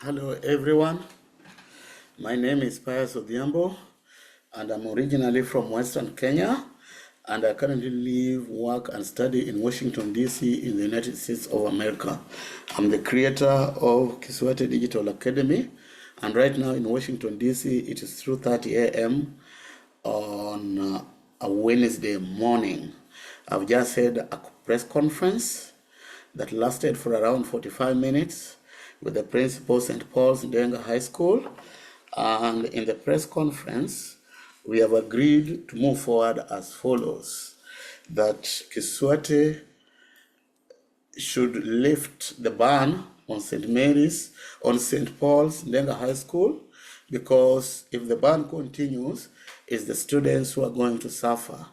Hello everyone, my name is Pius Odhiambo and I'm originally from Western Kenya and I currently live, work and study in Washington DC in the United States of America. I'm the creator of Kiswate Digital Academy and right now in Washington DC it is 3:30 a.m. on a Wednesday morning. I've just had a press conference that lasted for around 45 minutes with the principal St. Paul's Ndenga High School. And in the press conference, we have agreed to move forward as follows: that Kiswate should lift the ban on St. Paul's Ndenga High School, because if the ban continues, it's the students who are going to suffer.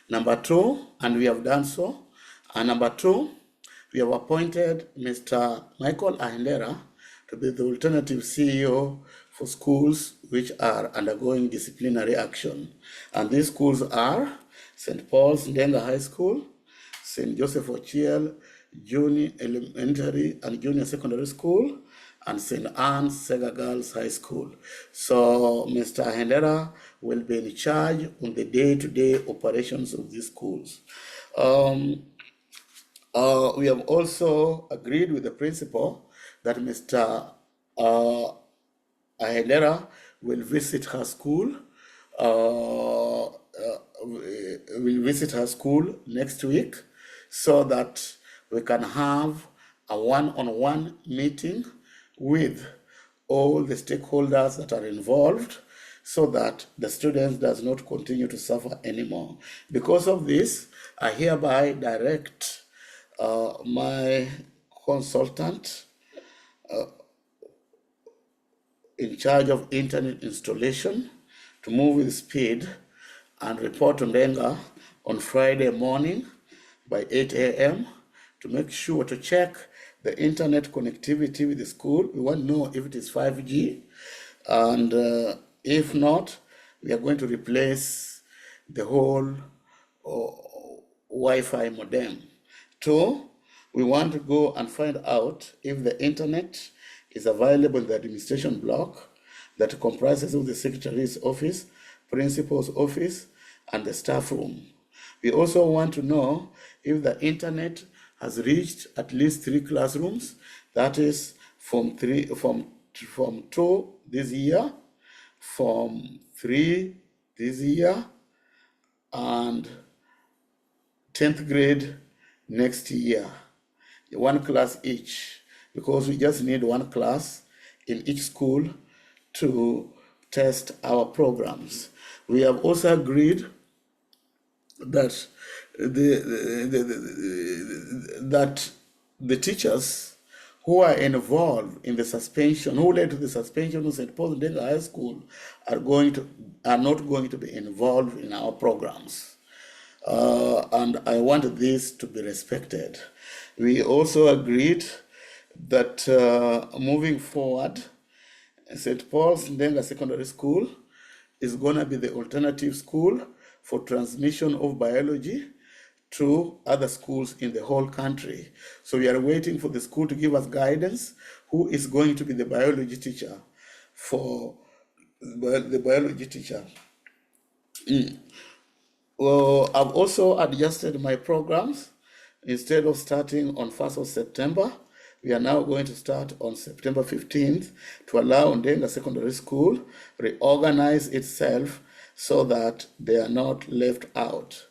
Number two, and we have done so, and number two, we have appointed Mr. Michael Ahendera to be the alternative CEO for schools which are undergoing disciplinary action. And these schools are St. Paul's Ndenga High School, St. Joseph Ochiel Junior Elementary and Junior Secondary School, and St. Anne's Sega Girls High School. So Mr. Ahendera will be in charge on the day-to-day operations of these schools. We have also agreed with the principal that Mr. Ahendera will visit her school. Will visit her school next week so that we can have a one-on-one meeting with all the stakeholders that are involved, so that the students does not continue to suffer anymore. Because of this, I hereby direct my consultant in charge of internet installation to move with speed and report to Ndenga on Friday morning by 8 a.m. to make sure to check the internet connectivity with the school. We want to know if it is 5G, and if not, we are going to replace the whole Wi-Fi modem. Two, we want to go and find out if the internet is available in the administration block that comprises of the secretary's office, principal's office, and the staff room. We also want to know if the internet has reached at least 3 classrooms, that is from 2 this year, from 3 this year, and 10th grade next year, 1 class each, because we just need 1 class in each school to test our programs. We have also agreed that the teachers who are involved in the suspension, who led to the suspension of St. Paul's Ndenga High School, are not going to be involved in our programs. And I want this to be respected. We also agreed that moving forward, St. Paul's Ndenga Secondary School is going to be the alternative school for transmission of biology to other schools in the whole country. So we are waiting for the school to give us guidance who is going to be the biology teacher for the biology teacher. Well, I've also adjusted my programs. Instead of starting on 1st of September, we are now going to start on September 15th to allow Ndenga Secondary School reorganize itself so that they are not left out.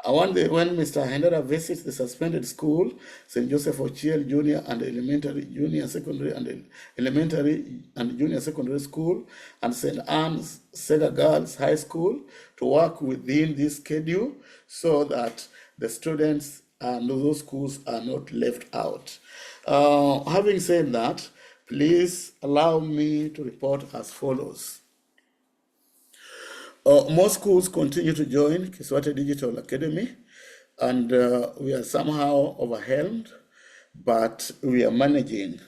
I want when Mr. Ahendera visits the suspended school, St. Joseph Ochiel Junior and Elementary, Junior Secondary and Elementary and Junior Secondary School, and St. Anne's Sega Girls High School, to work within this schedule so that the students and those schools are not left out. Having said that, please allow me to report as follows. More schools continue to join Kiswate Digital Academy, and we are somehow overwhelmed, but we are managing.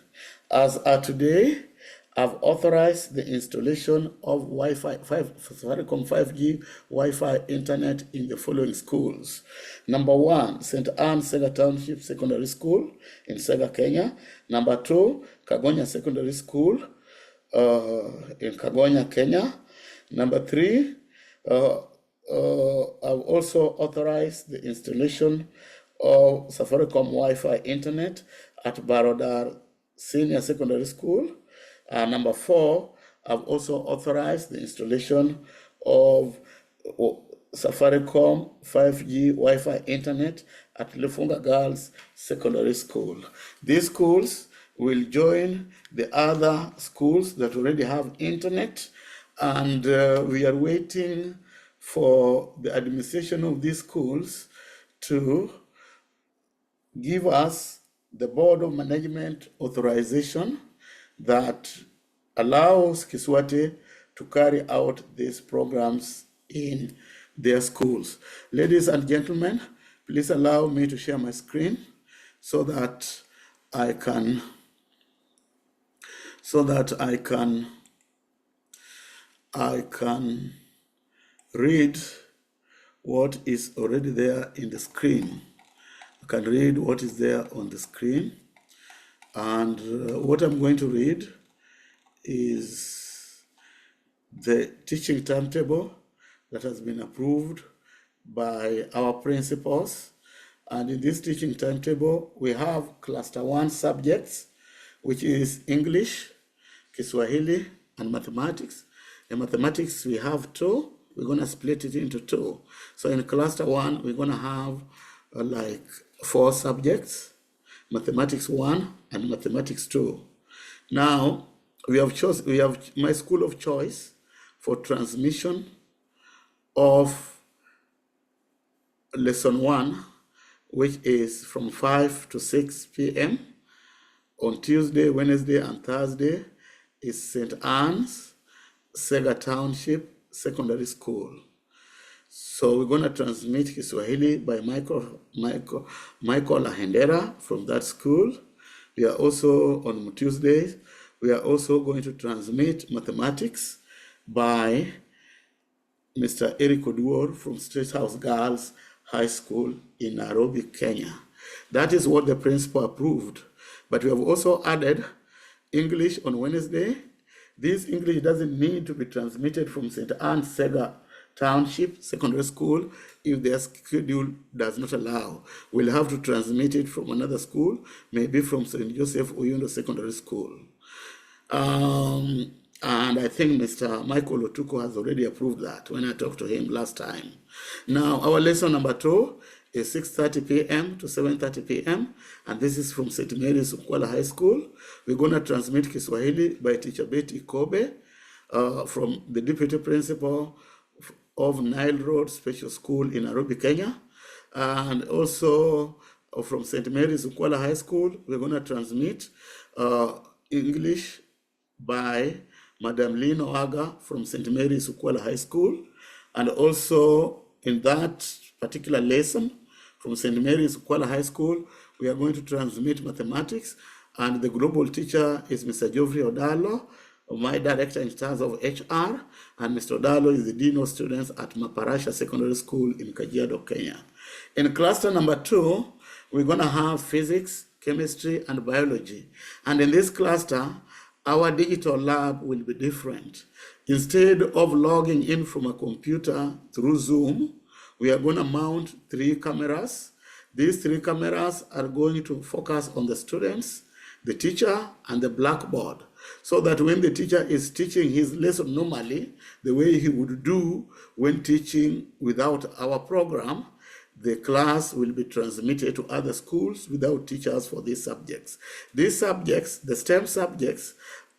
As of today, I've authorized the installation of Wi-Fi 5G Wi-Fi internet in the following schools. Number 1, St. Anne's Sega Township Secondary School in Sega, Kenya. Number 2, Kagonya Secondary School in Kagonya, Kenya. Number 3, I've also authorized the installation of Safaricom Wi-Fi internet at Barodar Senior Secondary School. Number 4, I've also authorized the installation of Safaricom 5G Wi-Fi internet at Lufunga Girls Secondary School. These schools will join the other schools that already have internet, and we are waiting for the administration of these schools to give us the Board of Management authorization that allows Kiswate to carry out these programs in their schools. Ladies and gentlemen, please allow me to share my screen so that I can read what is already there in the screen. I can read what is there on the screen, and what I'm going to read is the teaching timetable that has been approved by our principals. And in this teaching timetable, we have cluster 1 subjects, which is English, Kiswahili, and mathematics. In mathematics, we have 2. We're going to split it into 2. So in cluster 1, we're going to have like 4 subjects, mathematics 1 and mathematics 2. Now, we have my school of choice for transmission of lesson 1, which is from 5 to 6 p.m. on Tuesday, Wednesday, and Thursday, is St. Anne's, Sega Township Secondary School. So we're going to transmit Kiswahili by Michael Lahendera from that school. We are also, on Tuesdays, we are also going to transmit mathematics by Mr. Eric Oduor from State House Girls High School in Nairobi, Kenya. That is what the principal approved. But we have also added English on Wednesday. This English doesn't need to be transmitted from St. Anne's Sega Township Secondary School if their schedule does not allow. We'll have to transmit it from another school, maybe from St. Joseph Uyundo Secondary School. And I think Mr. Michael Otuko has already approved that when I talked to him last time. Now, our lesson number 2 is 6:30 p.m. to 7:30 p.m. And this is from St. Mary's Ukwala High School. We're going to transmit Kiswahili by Teacher Betty Kobe from the Deputy Principal of Nile Road Special School in Nairobi, Kenya. And also from St. Mary's Ukwala High School, we're going to transmit English by Madam Lino Aga from St. Mary's Ukwala High School. And also in that particular lesson from St. Mary's Ukwala High School, we are going to transmit mathematics, and the global teacher is Mr. Geoffrey Odalo, my director in terms of HR, and Mr. Odalo is the Dean of Students at Maparasha Secondary School in Kajiado, Kenya. In cluster number 2, we're going to have physics, chemistry, and biology. And in this cluster, our digital lab will be different. Instead of logging in from a computer through Zoom, we are going to mount 3 cameras. These 3 cameras are going to focus on the students, the teacher, and the blackboard, so that when the teacher is teaching his lesson normally, the way he would do when teaching without our program, the class will be transmitted to other schools without teachers for these subjects. These subjects, the STEM subjects,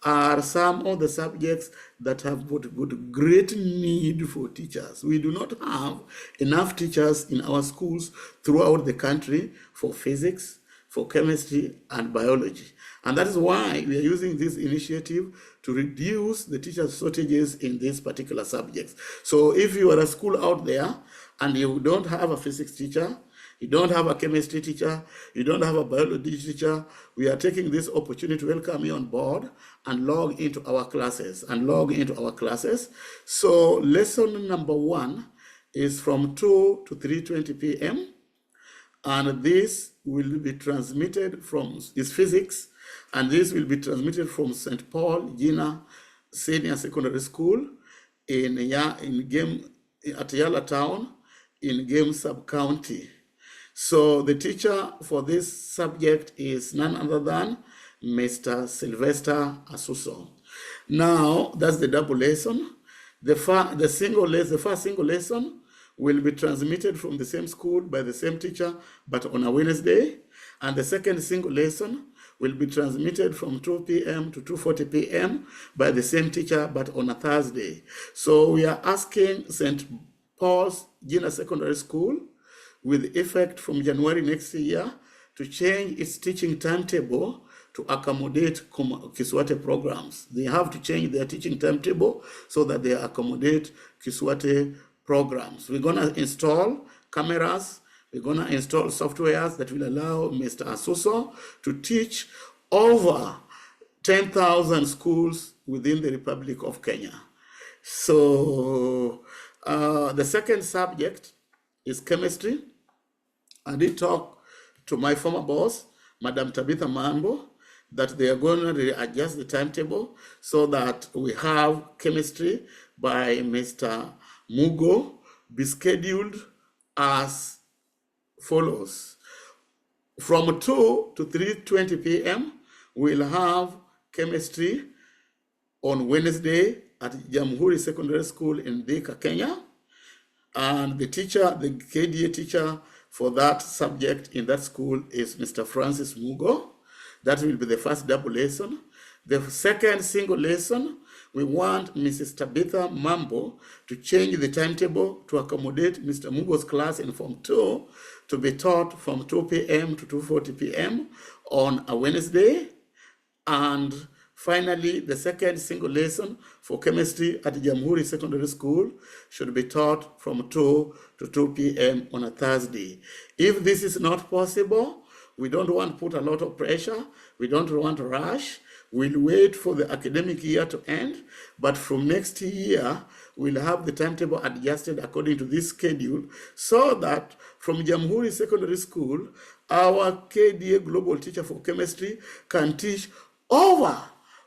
are some of the subjects that have got great need for teachers. We do not have enough teachers in our schools throughout the country for physics, for chemistry, and biology. And that is why we are using this initiative to reduce the teacher shortages in these particular subjects. So if you are a school out there and you don't have a physics teacher, you don't have a chemistry teacher, you don't have a biology teacher, we are taking this opportunity to welcome you on board and log into our classes. So lesson number 1 is from 2 to 3:20 p.m. And this will be transmitted from, is physics, and this will be transmitted from St. Paul Gina Senior Secondary School in Game at Yala Town in Game Sub-County. So the teacher for this subject is none other than Mr. Sylvester Asuso. Now, that's the double lesson. The first single lesson will be transmitted from the same school by the same teacher, but on a Wednesday. And the second single lesson will be transmitted from 2 p.m. to 2:40 p.m. by the same teacher, but on a Thursday. So we are asking St. Paul's Junior Secondary School, with effect from January next year, to change its teaching timetable to accommodate Kiswate programs. They have to change their teaching timetable so that they accommodate Kiswate programs. We're going to install cameras. We're going to install softwares that will allow Mr. Asuso to teach over 10,000 schools within the Republic of Kenya. So the second subject is chemistry. I did talk to my former boss, Madam Tabitha Mambo, that they are going to readjust the timetable so that we have chemistry by Mr. Mugo be scheduled as follows. From 2 to 3:20 p.m., we'll have chemistry on Wednesday at Jamhuri Secondary School in Ndenga, Kenya. And the teacher, the KDA teacher for that subject in that school is Mr. Francis Mugo. That will be the first double lesson. The second single lesson, we want Mrs. Tabitha Mambo to change the timetable to accommodate Mr. Mugo's class in Form 2 to be taught from 2 p.m. to 2:40 p.m. on a Wednesday. And finally, the second single lesson for chemistry at Jamhuri Secondary School should be taught from 2 to 2 p.m. on a Thursday. If this is not possible, we don't want to put a lot of pressure. We don't want to rush. We'll wait for the academic year to end, but from next year, we'll have the timetable adjusted according to this schedule so that from Jamhuri Secondary School, our KDA Global Teacher for Chemistry can teach over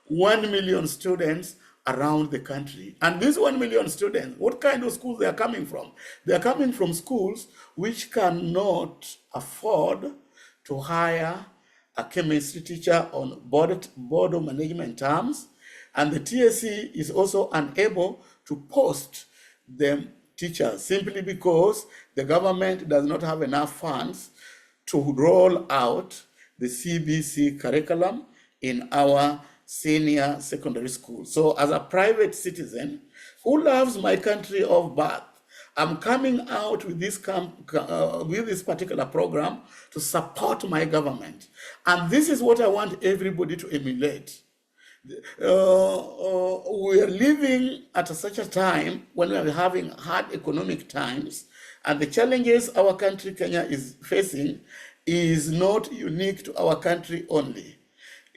1 million students around the country. And these 1 million students, what kind of schools they are coming from? They are coming from schools which cannot afford to hire a chemistry teacher on board management terms, and the TSC is also unable to post them teachers simply because the government does not have enough funds to roll out the CBC curriculum in our senior secondary school. So as a private citizen who loves my country of birth, I'm coming out with this particular program to support my government. And this is what I want everybody to emulate. We are living at such a time when we are having hard economic times, and the challenges our country, Kenya, is facing is not unique to our country only.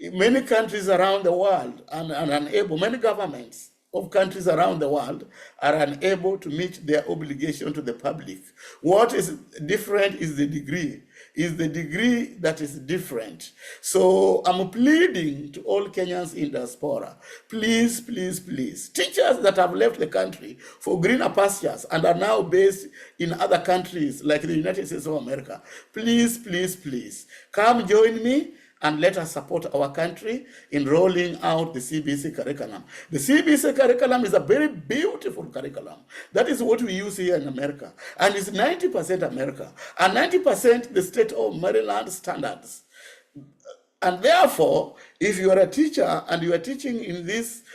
Many countries around the world are unable, many governments of countries around the world are unable to meet their obligation to the public. What is different is the degree. Is the degree that is different. So I'm pleading to all Kenyans in diaspora, please, please, please, teachers that have left the country for greener pastures and are now based in other countries like the United States of America, please, please, please, come join me and let us support our country in rolling out the CBC curriculum. The CBC curriculum is a very beautiful curriculum. That is what we use here in America. And it's 90% America, and 90% the state of Maryland standards. And therefore, if you are a teacher and you are teaching in these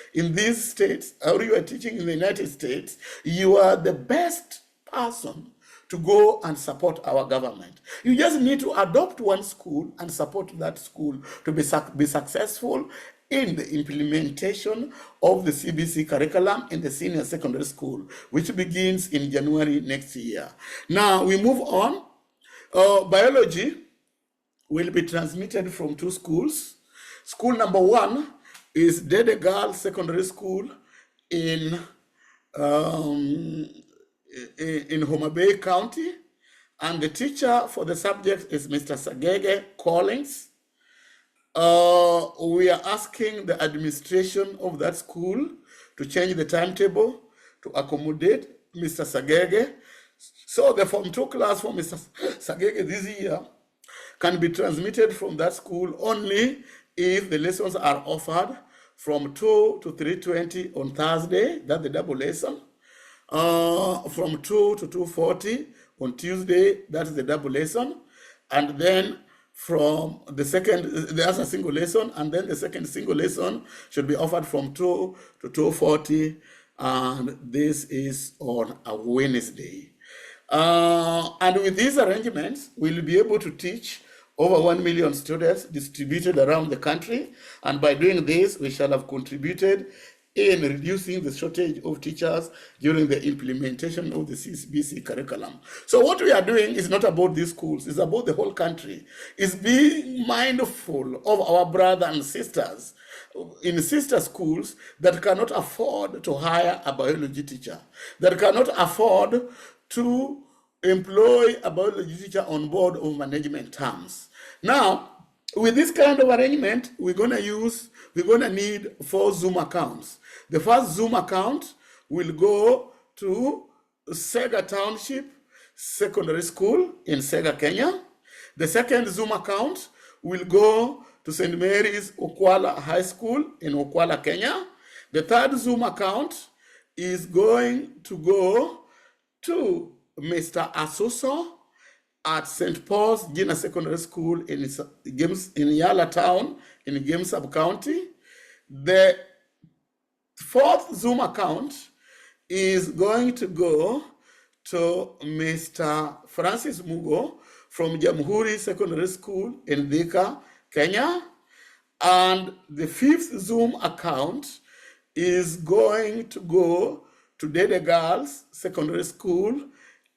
states, or you are teaching in the United States, you are the best person to go and support our government. You just need to adopt one school and support that school to be successful in the implementation of the CBC curriculum in the senior secondary school, which begins in January next year. Now we move on. Biology will be transmitted from 2 schools. School number 1 is Ndenga Secondary School in Homa Bay County, and the teacher for the subject is Mr. Sagege Collins. We are asking the administration of that school to change the timetable to accommodate Mr. Sagege. So the Form 2 class for Mr. Sagege this year can be transmitted from that school only if the lessons are offered from 2 to 3:20 on Thursday, that's the double lesson. From 2 to 2:40 on Tuesday, that's the double lesson. And then from the second, there's a single lesson, and then the second single lesson should be offered from 2 to 2:40, and this is on a Wednesday. And with these arrangements, we'll be able to teach over 1 million students distributed around the country. And by doing this, we shall have contributed in reducing the shortage of teachers during the implementation of the CBC curriculum. So what we are doing is not about these schools, it's about the whole country. It's being mindful of our brothers and sisters in sister schools that cannot afford to hire a biology teacher, that cannot afford to employ a biology teacher on board of management terms. Now, with this kind of arrangement, we're gonna need 4 Zoom accounts. The first Zoom account will go to Sega Township Secondary School in Sega, Kenya. The second Zoom account will go to St. Mary's Okwala High School in Okwala, Kenya. The third Zoom account is going to go to Mr. Asuso at St. Paul's Junior Secondary School in Yala Town in Games Sub-County. The fourth Zoom account is going to go to Mr. Francis Mugo from Jamhuri Secondary School in Thika, Kenya. And the fifth Zoom account is going to go to Dede Girls Secondary School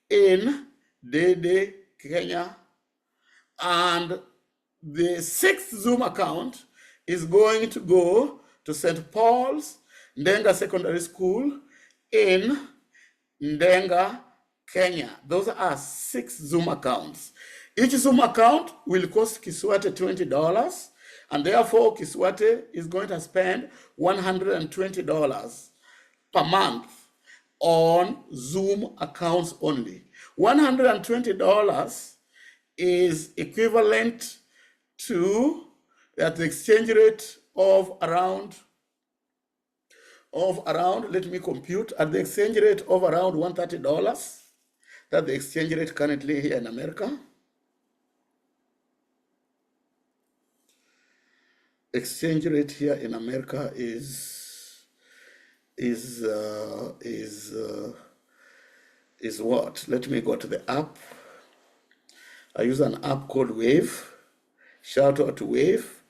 in Dede, Kenya. And the sixth Zoom account is going to go to St. Paul's Ndenga Secondary School in Ndenga, Kenya. Those are 6 Zoom accounts. Each Zoom account will cost Kiswate $20, and therefore Kiswate is going to spend $120 per month on Zoom accounts only. $120 is equivalent to the exchange rate of around, let me compute, at the exchange rate of around $130. That's the exchange rate currently here in America. Exchange rate here in America is what? Let me go to the app. I use an app called Wave. Shout out to Wave.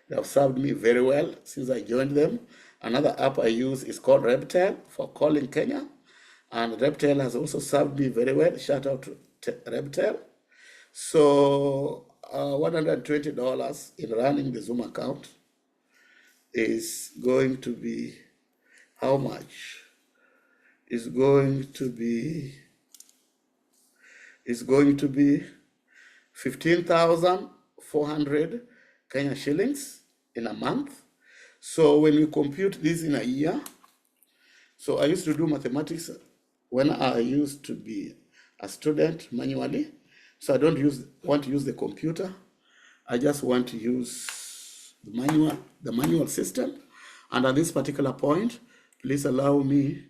They have served me very well since I joined them. Another app I use is called Reptel for calling Kenya. And Reptel has also served me very well. Shout out to Reptel. So $120 in running the Zoom account is going to be how much? Is going to be 15,400 Kenya shillings in a month. So when we compute this in a year, so I used to do mathematics when I used to be a student manually. So I don't want to use the computer. I just want to use the manual system. And at this particular point, please allow me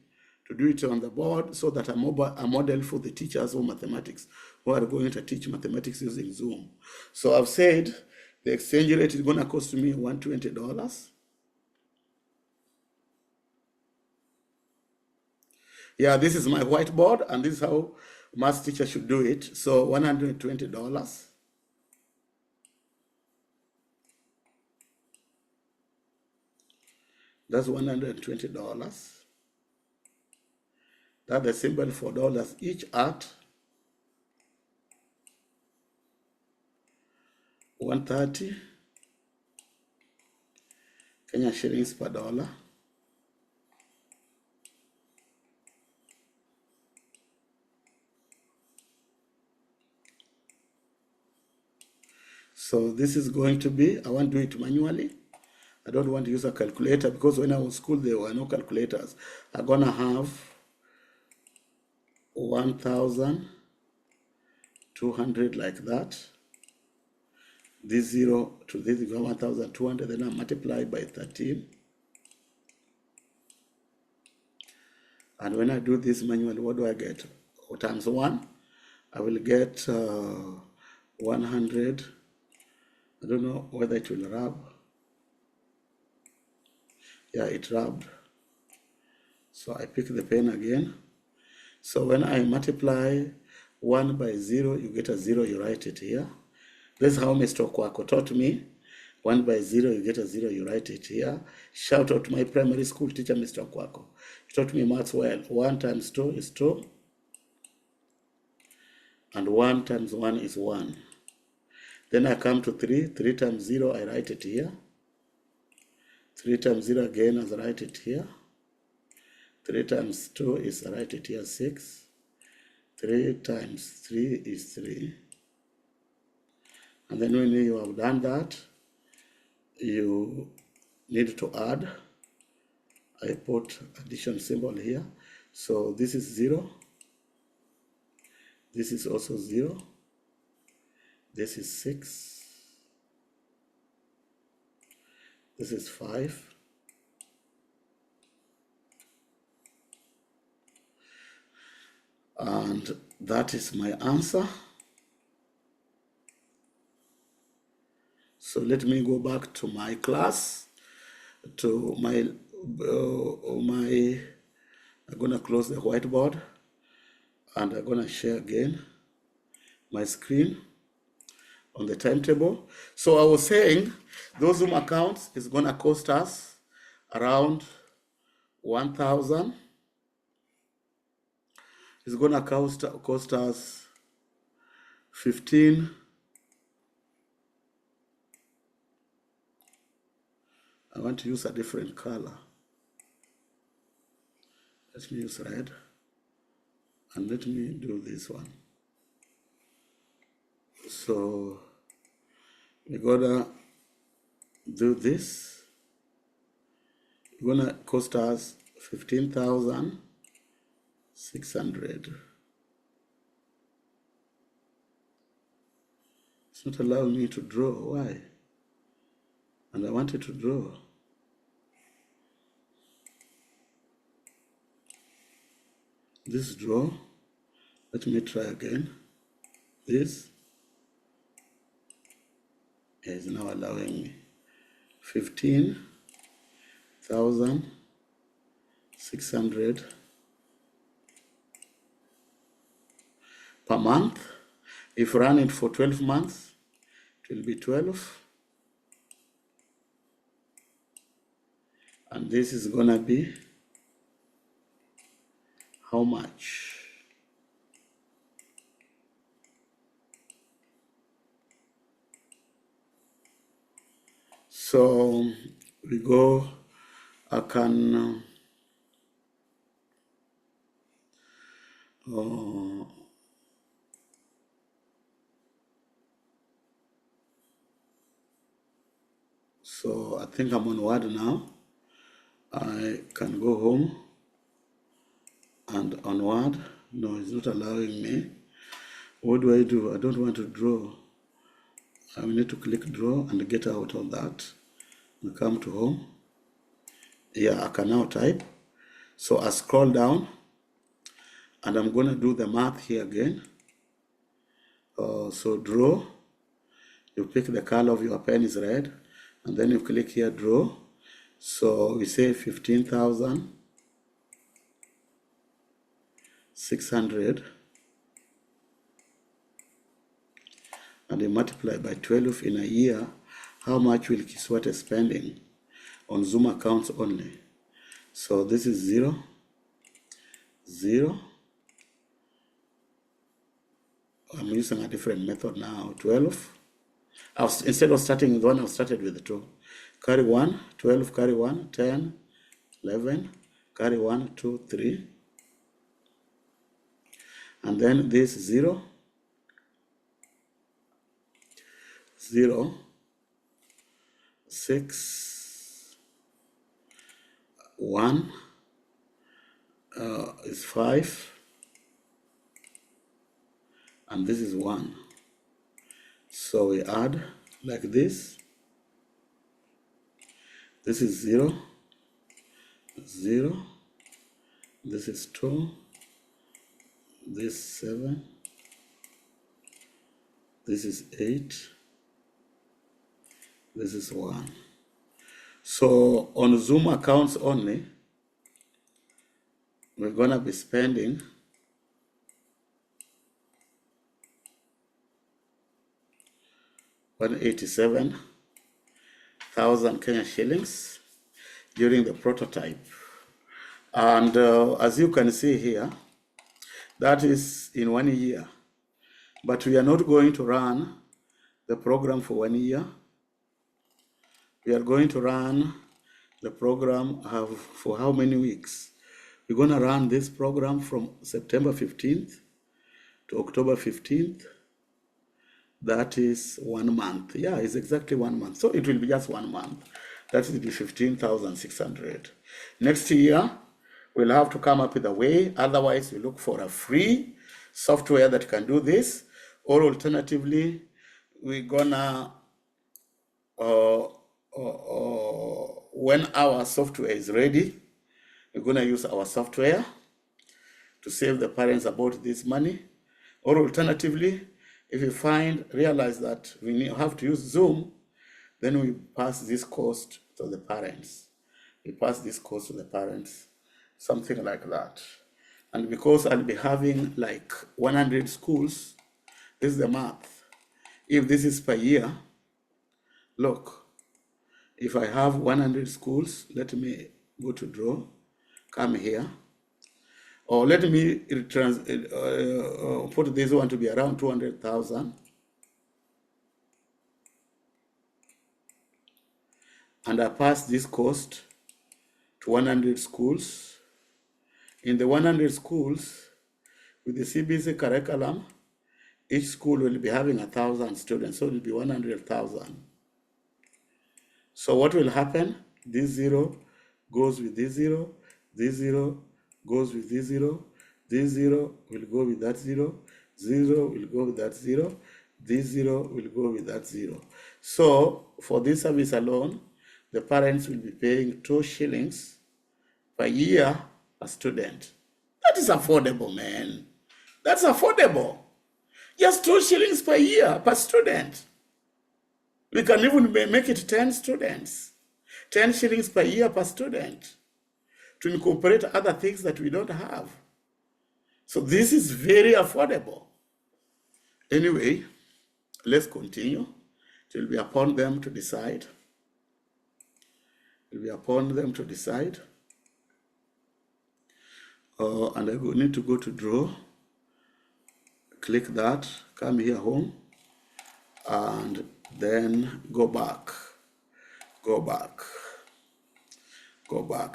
to do it on the board so that I'm a model for the teachers of mathematics who are going to teach mathematics using Zoom. So I've said the exchange rate is going to cost me $120. Yeah, this is my whiteboard, and this is how math teacher should do it. So $120. That's $120. That's the symbol for dollars each at 130 Kenya shillings per dollar. So this is going to be, I want to do it manually. I don't want to use a calculator because when I was in school, there were no calculators. I'm going to have 1,200 like that. This 0 to this is 1,200, then I multiply by 13. And when I do this manually, what do I get? Times 1, I will get 100. I don't know whether it will rub. Yeah, it rubbed. So I pick the pen again. So when I multiply 1 by 0, you get a 0, you write it here. This is how Mr. Kwako taught me. 1 by 0, you get a 0, you write it here. Shout out to my primary school teacher, Mr. Kwako. He taught me maths well. 1 times 2 is 2. And 1 times 1 is 1. Then I come to 3. 3 times 0, I write it here. 3 times 0 again, I write it here. 3 times 2 is, I write it here, 6. 3 times 3 is 3. And then when you have done that, you need to add. I put addition symbol here. So this is 0. This is also 0. This is 6. This is 5. And that is my answer. So let me go back to my class, to I'm going to close the whiteboard and I'm going to share again my screen on the timetable. So I was saying those Zoom accounts is going to cost us around 1,000. It's going to cost us 15. I want to use a different color. Let me use red. And let me do this one. So we're gonna do this. It's gonna cost us 15,600. It's not allowing me to draw. Why? And I wanted to draw. This draw. Let me try again. This is now allowing me 15,600 per month. If you run it for 12 months, it will be 12. And this is gonna be how much? So we go, I can so I think I'm on Word now. I can go home and on Word. No, it's not allowing me. What do? I don't want to draw. I will need to click draw and get out of that. And come to home. Yeah, I can now type. So I scroll down and I'm going to do the math here again. So draw. You pick the color of your pen is red. And then you click here draw. So we say 15,600. And you multiply by 12 in a year. How much will Kiswate spending on Zoom accounts only? So this is 0, 0. I'm using a different method now. 12. Instead of starting with 1, I've started with 2. Carry 1, 12, carry 1, 10, 11, carry 1, 2, 3. And then this 0, 0, 6, 1 is 5, and this is 1. So we add like this. This is 0, 0. This is 2. This 7. This is 8. This is 1. So on Zoom accounts only, we're going to be spending 187,000 Kenya shillings during the prototype. And as you can see here, that is in 1 year. But we are not going to run the program for 1 year. We are going to run the program for how many weeks? We're going to run this program from September 15th to October 15th. That is 1 month. Yeah, it's exactly 1 month. So it will be just 1 month. That will be 15,600. Next year, we'll have to come up with a way. Otherwise, we look for a free software that can do this. Or alternatively, we're gonna, when our software is ready, we're gonna use our software to save the parents about this money. Or alternatively, if you realize that we have to use Zoom, then we pass this cost to the parents. We pass this cost to the parents, something like that. And because I'll be having like 100 schools, this is the math. If this is per year, look, if I have 100 schools, let me go to draw, come here, or let me put this one to be around 200,000. And I pass this cost to 100 schools. In the 100 schools, with the CBC curriculum, each school will be having 1,000 students, so it will be 100,000. So what will happen? This 0 goes with this 0, this 0 goes with this 0, this 0 will go with that 0, 0 will go with that 0, this 0 will go with that 0. So for this service alone, the parents will be paying 2 shillings per year per student. That is affordable, man. That's affordable. Just 2 shillings per year per student. We can even make it 10 students. 10 shillings per year per student to incorporate other things that we don't have. So this is very affordable. Anyway, let's continue. It will be upon them to decide. It will be upon them to decide. And I need to go to draw. Click that, come here home, and then go back.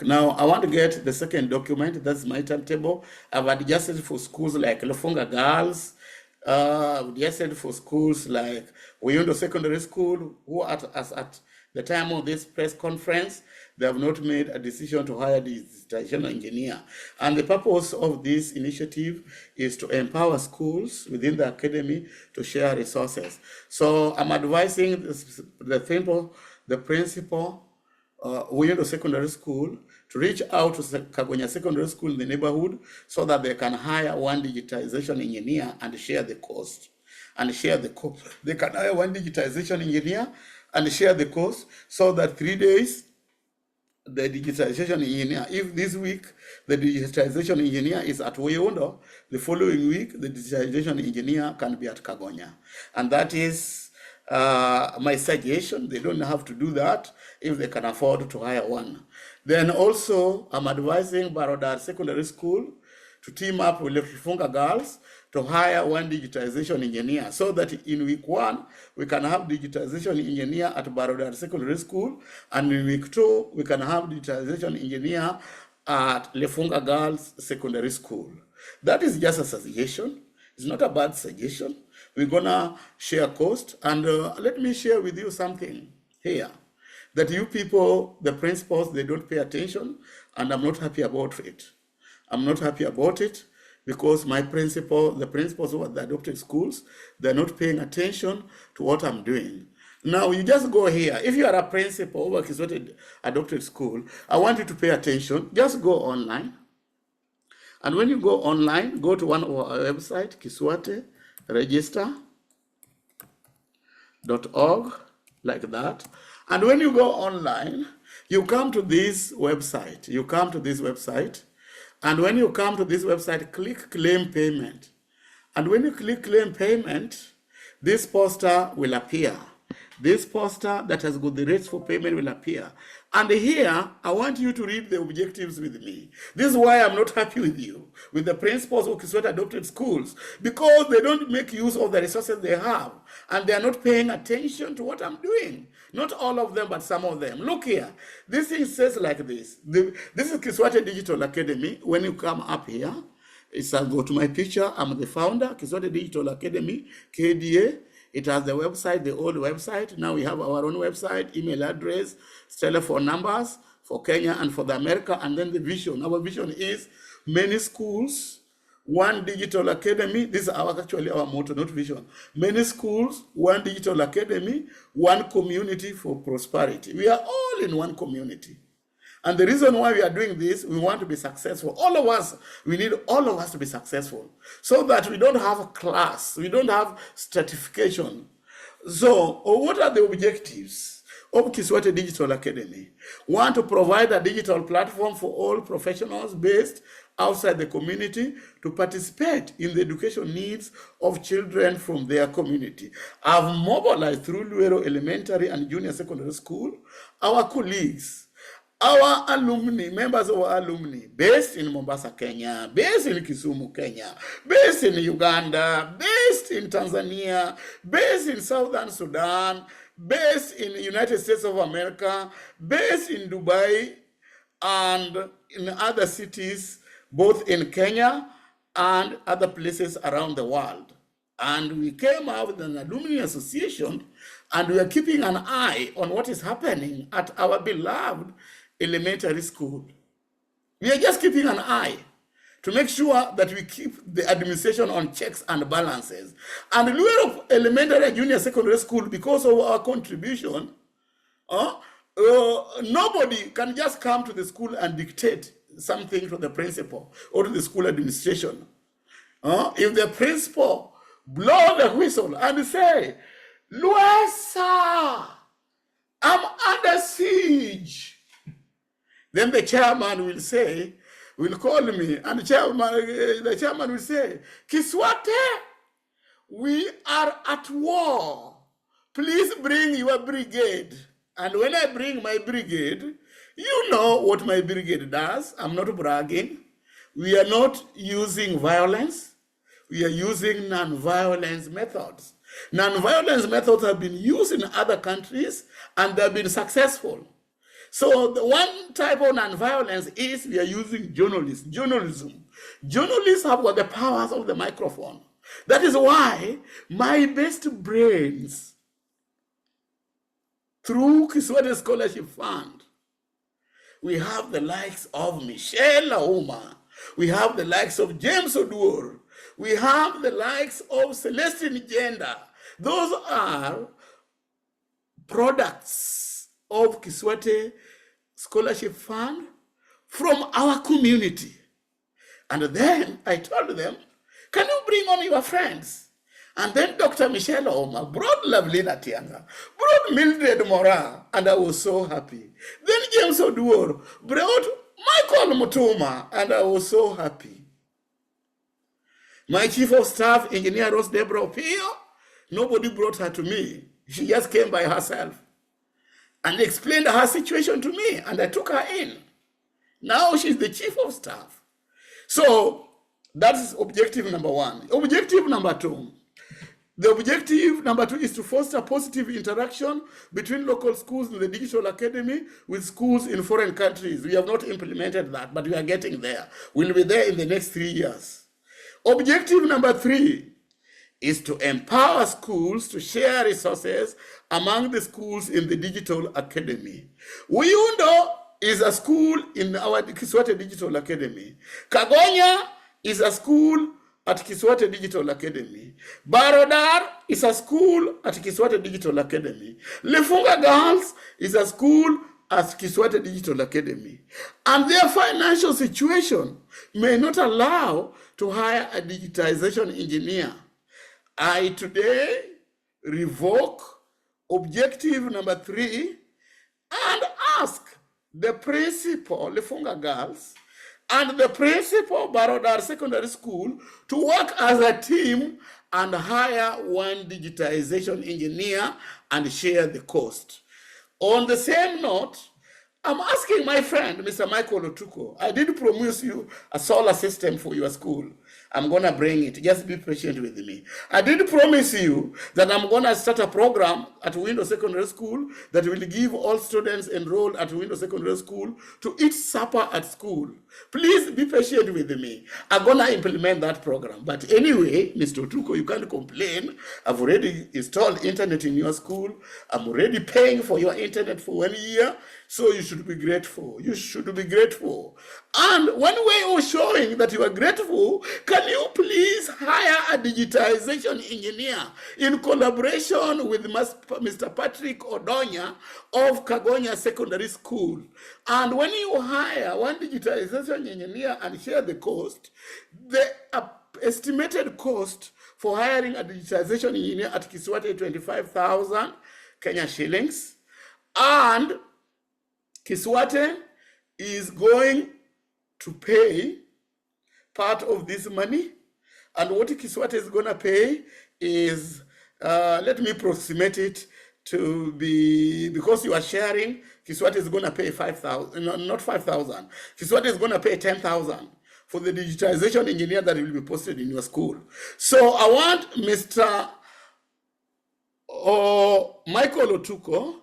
Now, I want to get the second document. That's my timetable. I've adjusted for schools like Lufunga Girls. I've adjusted for schools like Uyundo Secondary School, who at the time of this press conference, they have not made a decision to hire the digitization engineer. And the purpose of this initiative is to empower schools within the academy to share resources. So I'm advising the principal, Uyundo Secondary School, to reach out to Kagonya Secondary School in the neighborhood so that they can hire 1 digitization engineer and share the cost. They can hire 1 digitization engineer and share the cost so that 3 days, the digitization engineer, if this week the digitization engineer is at Uyundo, the following week the digitization engineer can be at Kagonya. And that is my suggestion. They don't have to do that if they can afford to hire 1. Then also, I'm advising Barodar Secondary School to team up with Lufunga Girls to hire 1 digitization engineer so that in week 1, we can have digitization engineer at Barodar Secondary School, and in week 2, we can have digitization engineer at Lufunga Girls Secondary School. That is just a suggestion. It's not a bad suggestion. We're gonna share cost, and let me share with you something here. that you people, the principals, they don't pay attention, and I'm not happy about it. I'm not happy about it because the principals of the adopted schools, they're not paying attention to what I'm doing. Now, you just go here. If you are a principal of a Kiswate adopted school, I want you to pay attention. Just go online. And when you go online, go to one of our website, Kiswate, register.org, like that. And when you go online, you come to this website. And when you come to this website, click claim payment. And when you click claim payment, this poster will appear. This poster that has got the rates for payment will appear. And here, I want you to read the objectives with me. This is why I'm not happy with you, with the principals of Kiswate adopted schools, because they don't make use of the resources they have, and they are not paying attention to what I'm doing. Not all of them, but some of them. Look here. This thing says like this. This is Kiswate Digital Academy. When you come up here, I'll go to my picture. I'm the founder, Kiswate Digital Academy, KDA. It has the website, the old website. Now we have our own website, email address, telephone numbers for Kenya and for the America, and then the vision. Our vision is many schools, one digital academy. This is actually our motto, not vision. Many schools, one digital academy, one community for prosperity. We are all in one community. And the reason why we are doing this, we want to be successful. All of us, we need all of us to be successful so that we don't have a class, we don't have stratification. So, what are the objectives of Kiswate Digital Academy? We want to provide a digital platform for all professionals based outside the community to participate in the education needs of children from their community. I've mobilized through Luero Elementary and Junior Secondary School our colleagues, our alumni, members of our alumni, based in Mombasa, Kenya, based in Kisumu, Kenya, based in Uganda, based in Tanzania, based in Southern Sudan, based in the United States of America, based in Dubai, and in other cities, both in Kenya and other places around the world. And we came out with an alumni association, and we are keeping an eye on what is happening at our beloved elementary school. We are just keeping an eye to make sure that we keep the administration on checks and balances. And Luero Elementary and Junior Secondary School, because of our contribution, nobody can just come to the school and dictate something to the principal or to the school administration. If the principal blow the whistle and say, Luesa, I'm under siege, then the chairman will call me, and the chairman will say, Kiswate, we are at war. Please bring your brigade. And when I bring my brigade, you know what my brigade does. I'm not bragging. We are not using violence. We are using non-violence methods. Non-violence methods have been used in other countries, and they've been successful. So the one type of non-violence is we are using journalism. Journalists have got the powers of the microphone. That is why my best brains, through Kiswate Scholarship Fund, we have the likes of Michelle Auma, we have the likes of James Oduor, we have the likes of Celestine Jenda. Those are products of Kiswate Scholarship Fund from our community. And then I told them, can you bring on your friends? And then Dr. Michelle Auma brought Lovelina Tianga, brought Mildred Mora, and I was so happy. Then James Oduor brought Michael Mutuma, and I was so happy. My chief of staff, Engineer Rose Deborah Opio, nobody brought her to me. She just came by herself and explained her situation to me, and I took her in. Now she's the chief of staff. So that's objective number one. Objective number two. The objective number two is to foster positive interaction between local schools in the digital academy with schools in foreign countries. We have not implemented that, but we are getting there. We'll be there in the next 3 years. Objective number three is to empower schools to share resources among the schools in the digital academy. Uyundo is a school in our Kiswate Digital Academy. Kagonya is a school at Kiswate Digital Academy. Barodar is a school at Kiswate Digital Academy. Lefunga Girls is a school at Kiswate Digital Academy. And their financial situation may not allow to hire a digitization engineer. I today revoke objective number 3 and ask the principal, Lefunga Girls, and the principal, Barodar Secondary School, to work as a team and hire one digitization engineer and share the cost. On the same note, I'm asking my friend, Mr. Michael Otuko, I did promise you a solar system for your school. I'm going to bring it. Just be patient with me. I did promise you that I'm going to start a program at Window Secondary School that will give all students enrolled at Window Secondary School to eat supper at school. Please be patient with me. I'm going to implement that program. But anyway, Mr. Otuko, you can't complain. I've already installed internet in your school. I'm already paying for your internet for 1 year. So you should be grateful. You should be grateful. And one way of showing that you are grateful, can you please hire a digitization engineer in collaboration with Mr. Patrick Odonya of Kagonya Secondary School? And when you hire one digitization engineer and share the cost, the estimated cost for hiring a digitization engineer at Kiswate 25,000 Kenya shillings, and Kiswate is going to pay part of this money, and what Kiswate is going to pay is, let me approximate it to be, because you are sharing, Kiswate is going to pay 5,000, no, not 5,000, Kiswate is going to pay 10,000 for the digitization engineer that will be posted in your school. So I want Mr. Michael Otuko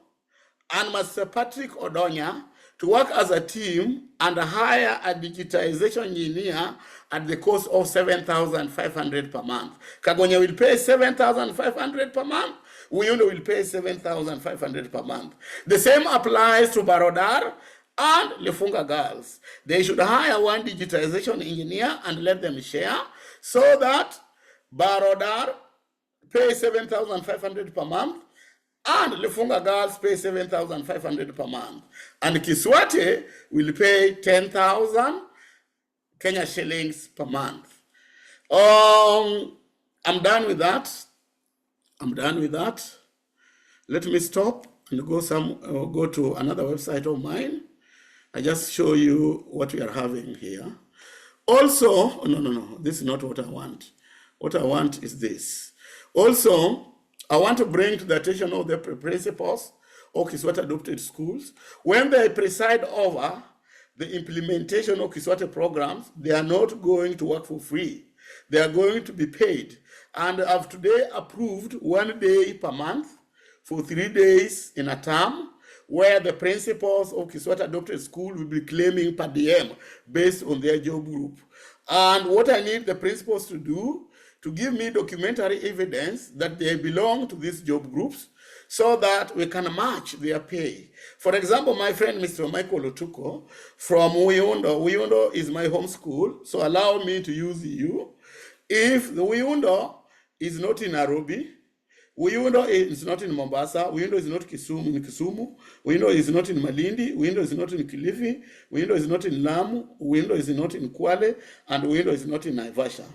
and Mr. Patrick Odonya to work as a team and hire a digitization engineer at the cost of 7,500 per month. Kagonya will pay 7,500 per month. Uyundo will pay 7,500 per month. The same applies to Barodar and Lefunga Girls. They should hire one digitization engineer and let them share so that Barodar pay 7,500 per month and Lefunga Girls pay 7,500 per month. And Kiswate will pay 10,000 Kenya shillings per month. I'm done with that. Let me stop and go to another website of mine. I just show you what we are having here. Also, no, this is not what I want. What I want is this. Also, I want to bring to the attention of the principals of Kiswate adopted schools, when they preside over the implementation of Kiswate programs, they are not going to work for free. They are going to be paid. And I've today approved 1 day per month for 3 days in a term, where the principals of Kiswate adopted school will be claiming per diem based on their job group. And what I need the principals to do, to give me documentary evidence that they belong to these job groups so that we can match their pay. For example, my friend, Mr. Michael Otuko from Uyundo is my home school, so allow me to use you. If the Uyundo is not in Nairobi, Uyundo is not in Mombasa, Uyundo is not in Kisumu, Uyundo is not in Malindi, Uyundo is not in Kilifi, Uyundo is not in Lamu, Uyundo is not in Kwale, and Uyundo is not in Naivasha.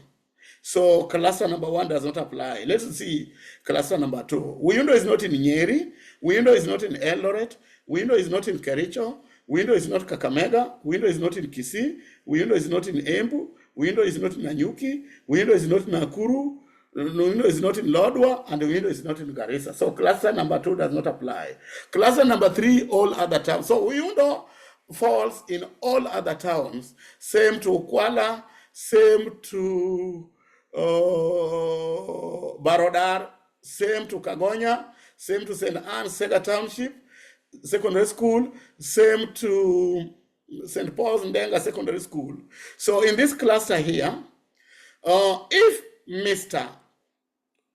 So cluster number 1 does not apply. Let's see cluster number 2. Uyundo is not in Nyeri, Uyundo is not in Eldoret, Uyundo is not in Kericho, Uyundo is not Kakamega, Uyundo is not in Kisii, Uyundo is not in Embu, Uyundo is not in Nanyuki, Uyundo is not in Nakuru, Uyundo is not in Lodwar, and Uyundo is not in Garissa. So cluster number 2 does not apply. Cluster number 3, all other towns. So Uyundo falls in all other towns. Same to Kuala, same to Barodar, same to Kagonya, same to St. Anne's Sega Township Secondary School, same to St. Paul's Ndenga Secondary School. So in this cluster here, if Mr.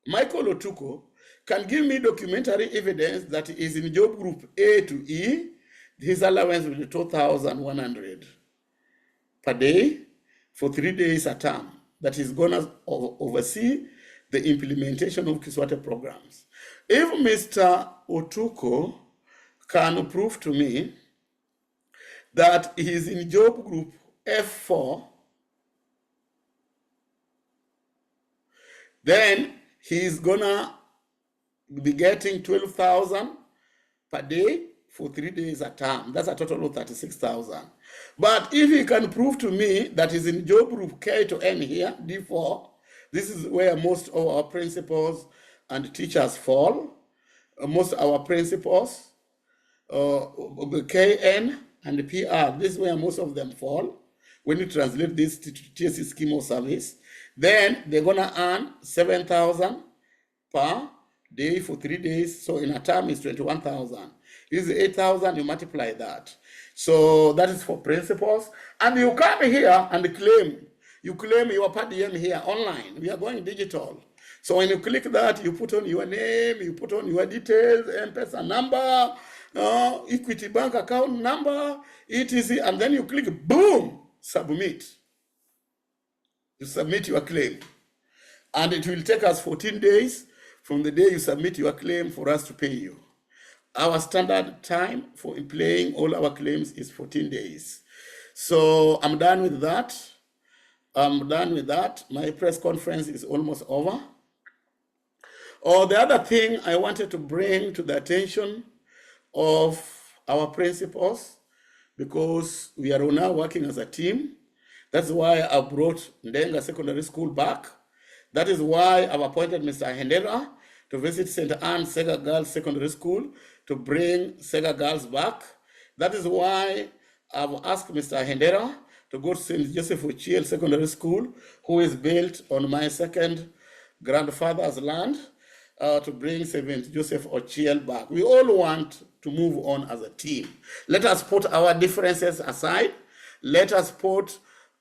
Michael Otuko, can give me documentary evidence that he is in job group A to E, his allowance will be 2,100 per day for 3 days a term, that is going to oversee the implementation of Kiswate programs. If Mr. Otuko can prove to me that he is in job group F4, then he is gonna be getting 12,000 per day for 3 days a term. That's a total of 36,000. But if he can prove to me that he's in job group K to N here, D4, this is where most of our principals and teachers fall. Most of our principals, KN and PR, this is where most of them fall. When you translate this to TSC scheme of service, then they're gonna earn 7,000 per day for 3 days. So in a term is 21,000. This is 8,000, you multiply that. So that is for principals. And you come here and claim your per diem here online. We are going digital. So when you click that, you put on your name, you put on your details, M-Pesa number, Equity bank account number, etc. And then you click, boom, submit. You submit your claim. And it will take us 14 days from the day you submit your claim for us to pay you. Our standard time for paying all our claims is 14 days. So I'm done with that. My press conference is almost over. The other thing I wanted to bring to the attention of our principals, because we are now working as a team. That's why I brought Ndenga Secondary School back. That is why I've appointed Mr. Ndenga to visit St. Anne Sega Girls Secondary School to bring Sega Girls back. That is why I've asked Mr. Ndenga to go to St. Joseph Ochiel Secondary School, who is built on my second grandfather's land, to bring St. Joseph Ochiel back. We all want to move on as a team. Let us put our differences aside. Let us put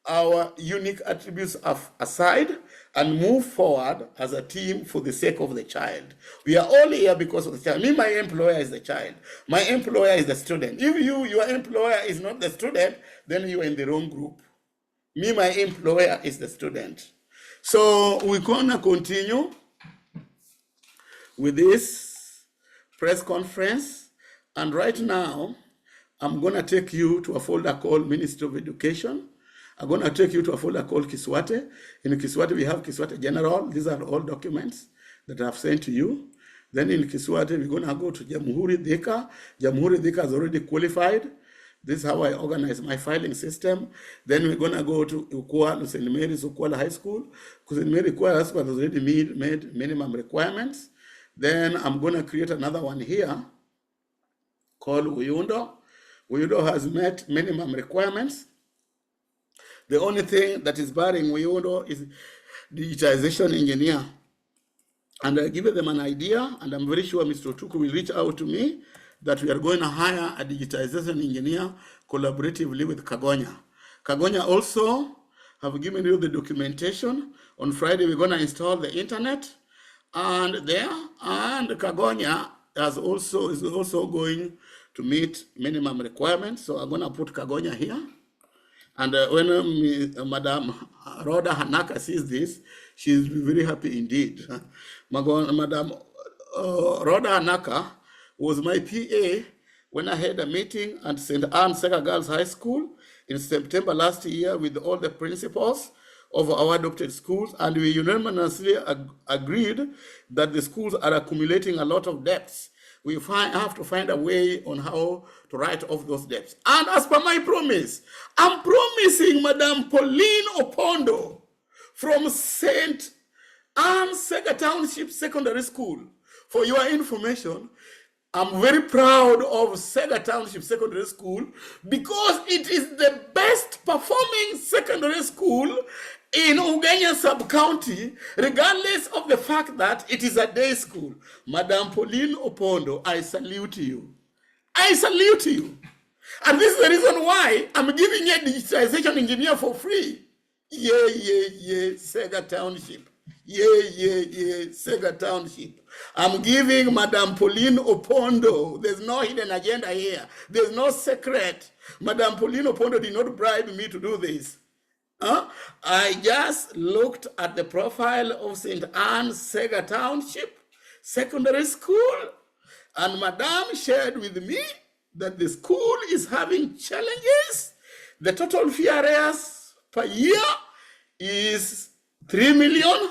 our unique attributes aside and move forward as a team for the sake of the child. We are all here because of the child. Me, my employer is the child. My employer is the student. If your employer is not the student, then you are in the wrong group. Me, my employer is the student. So we're gonna continue with this press conference. And right now, I'm gonna take you to a folder called Ministry of Education. I'm going to take you to a folder called Kiswate. In Kiswate, we have Kiswate General. These are all documents that I've sent to you. Then in Kiswate, we're going to go to Jamhuri Dhika. Jamhuri Dhika is already qualified. This is how I organize my filing system. Then we're going to go to Ukwala, St. Mary's Ukwala High School. Because St. Mary's Ukwala High School has already made minimum requirements. Then I'm going to create another one here called Uyundo. Uyundo has met minimum requirements. The only thing that is barring Uyundo is digitization engineer. And I give them an idea, and I'm very sure Mr. Otuku will reach out to me that we are going to hire a digitization engineer collaboratively with Kagonya. Kagonya also have given you the documentation. On Friday, we're going to install the internet and Kagonya is also going to meet minimum requirements. So I'm going to put Kagonya here. And when Madam Rhoda Hanaka sees this, she's very happy indeed. Madam Rhoda Hanaka was my PA when I had a meeting at St. Anne Sega Girls High School in September last year with all the principals of our adopted schools, and we unanimously agreed that the schools are accumulating a lot of debts. We have to find a way on how to write off those debts. And as per my promise, I'm promising Madam Pauline Opondo from St. Anne Sega Township Secondary School. For your information, I'm very proud of Sega Township Secondary School because it is the best performing secondary school in Ugenya sub-county, regardless of the fact that it is a day school. Madam Pauline Opondo, I salute you. I salute you. And this is the reason why I'm giving you a digitization engineer for free. Yeah, Sega Township. Sega Township. I'm giving Madam Pauline Opondo. There's no hidden agenda here. There's no secret. Madam Pauline Opondo did not bribe me to do this. I just looked at the profile of St. Anne's Sega Township Secondary School, and Madam shared with me that the school is having challenges. The total fee arrears per year is 3 million,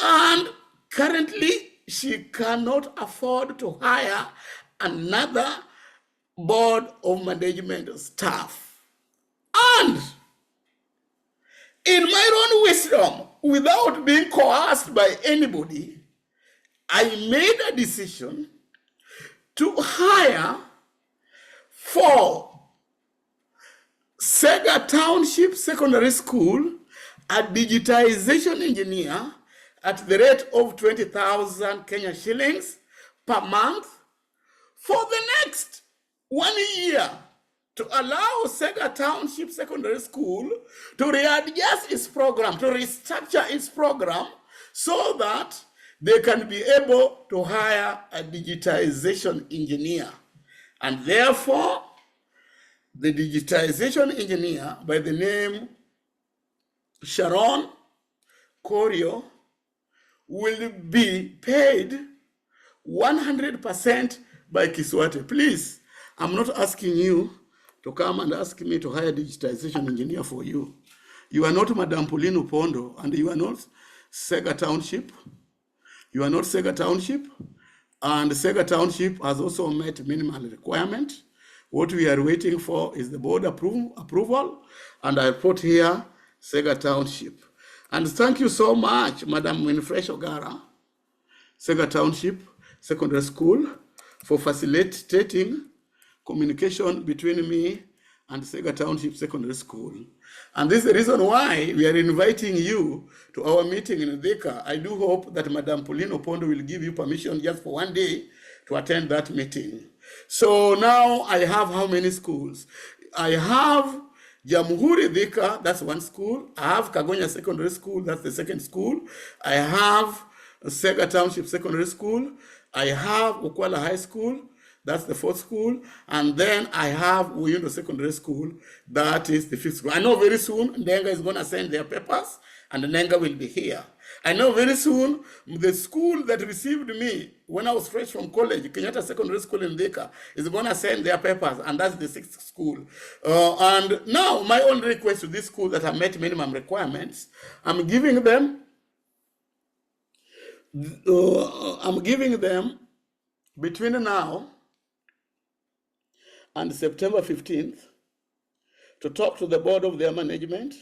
and currently she cannot afford to hire another board of management staff. And in my own wisdom, without being coerced by anybody, I made a decision to hire for Sega Township Secondary School a digitization engineer at the rate of 20,000 Kenya shillings per month for the next 1 year, to allow Sega Township Secondary School to readjust its program, to restructure its program so that they can be able to hire a digitization engineer. And therefore, the digitization engineer by the name Sharon Corio will be paid 100% by Kiswate. Please, I'm not asking you to come and ask me to hire a digitization engineer for you. You are not Madam Pauline Opondo, and you are not Sega Township. You are not Sega Township, and Sega Township has also met minimal requirement. What we are waiting for is the board approval, and I put here Sega Township. And thank you so much, Madam Winfresh Ogara, Sega Township Secondary School, for facilitating communication between me and Sega Township Secondary School. And this is the reason why we are inviting you to our meeting in Ndenga. I do hope that Madam Pauline Opondo will give you permission just for 1 day to attend that meeting. So now I have how many schools? I have Jamhuri Thika, that's one school. I have Kagonya Secondary School, that's the second school. I have Sega Township Secondary School. I have Ukwala High School, that's the fourth school. And then I have Uyundo Secondary School, that is the fifth school. I know very soon Ndenga is going to send their papers, and Ndenga will be here. I know very soon the school that received me when I was fresh from college, Kenyatta Secondary School in Ndenga, is going to send their papers, and that's the sixth school. And now my only request to this school that have met minimum requirements, I'm giving them between now and September 15th to talk to the board of their management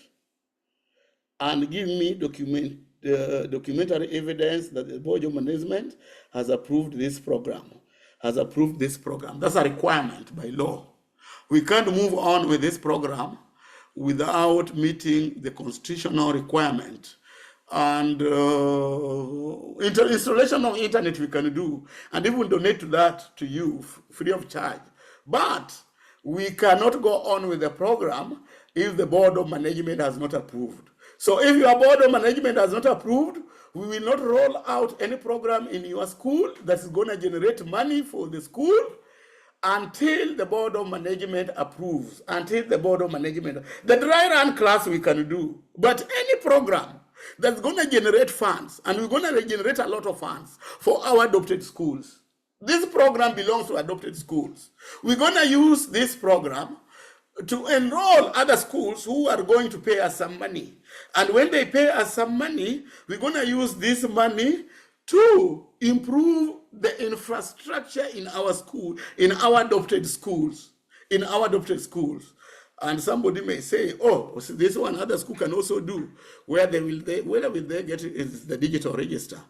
and give me documentary evidence that the board of management has approved this program, That's a requirement by law. We can't move on with this program without meeting the constitutional requirement. And installation of internet we can do, and even donate that to you free of charge. But we cannot go on with the program if the board of management has not approved. So if your board of management has not approved, we will not roll out any program in your school that is going to generate money for the school until the board of management approves, the dry run class we can do, but any program that's going to generate funds, and we're going to generate a lot of funds for our adopted schools. This program belongs to adopted schools. We're going to use this program to enroll other schools who are going to pay us some money. And when they pay us some money, we're going to use this money to improve the infrastructure in our school, in our adopted schools. And somebody may say, oh, so this one other school can also do. Where will they get is the digital register?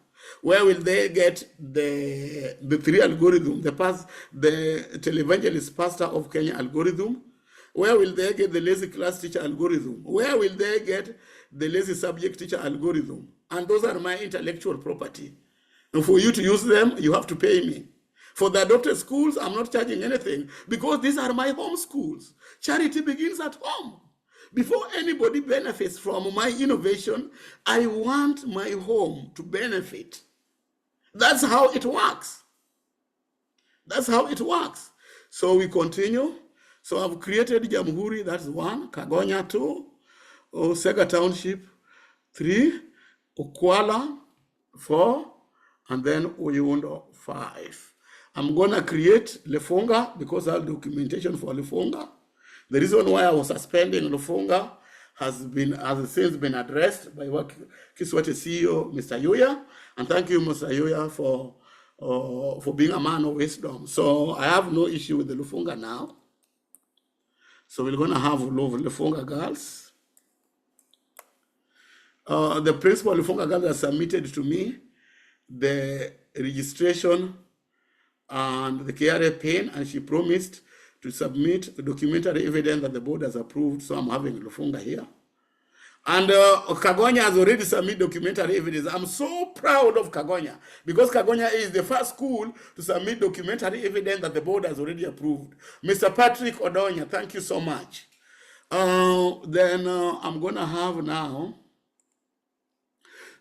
Where will they get the 3 algorithm, the televangelist pastor of Kenya algorithm? Where will they get the lazy class teacher algorithm? Where will they get the lazy subject teacher algorithm? And those are my intellectual property. And for you to use them, you have to pay me. For the adopted schools, I'm not charging anything because these are my home schools. Charity begins at home. Before anybody benefits from my innovation, I want my home to benefit. That's how it works. That's how it works. So we continue. So I've created Jamhuri, that's 1, Kagonya 2, Sega Township 3, Ukwala 4, and then Uyundo 5. I'm gonna create Lefunga because I have documentation for Lefunga. The reason why I was suspending Lefunga has since been addressed by Kiswate CEO, Mr. Yuya, and thank you, Mr. Yuya, for being a man of wisdom. So I have no issue with the Lufunga now. So we're gonna have Lufunga girls. The principal Lufunga girls has submitted to me the registration and the KRA PIN, and she promised to submit documentary evidence that the board has approved. So I'm having Lufunga here. And Kagonya has already submitted documentary evidence. I'm so proud of Kagonya because Kagonya is the first school to submit documentary evidence that the board has already approved. Mr. Patrick Odonya, thank you so much. Then I'm going to have now.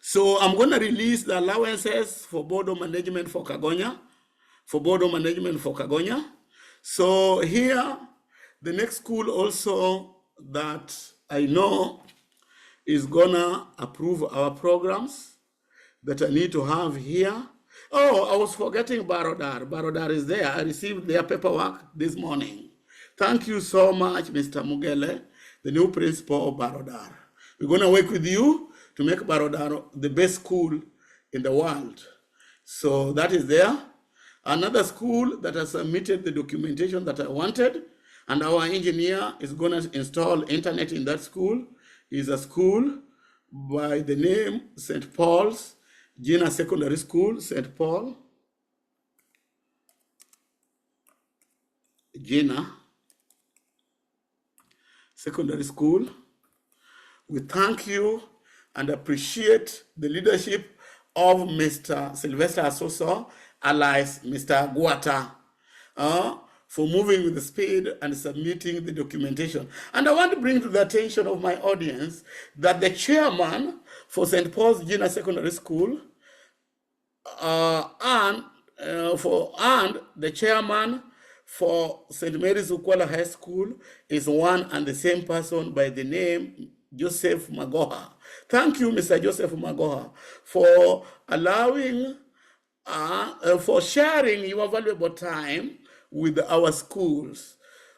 So I'm going to release the allowances for board of management for Kagonya. So here, the next school also that I know is gonna approve our programs that I need to have here. Oh, I was forgetting Barodar. Barodar is there. I received their paperwork this morning. Thank you so much, Mr. Mugele, the new principal of Barodar. We're gonna work with you to make Barodar the best school in the world. So that is there. Another school that has submitted the documentation that I wanted, and our engineer is gonna install internet in that school, is a school by the name St. Paul's Junior Secondary School, St. Paul Junior Secondary School. We thank you and appreciate the leadership of Mr. Sylvester Asoso, alias Mr. Guata, for moving with the speed and submitting the documentation. And I want to bring to the attention of my audience that the chairman for St. Paul's Junior Secondary School and the chairman for St. Mary's Ukwala High School is one and the same person by the name Joseph Magoha. Thank you, Mr. Joseph Magoha, for allowing, for sharing your valuable time with our schools.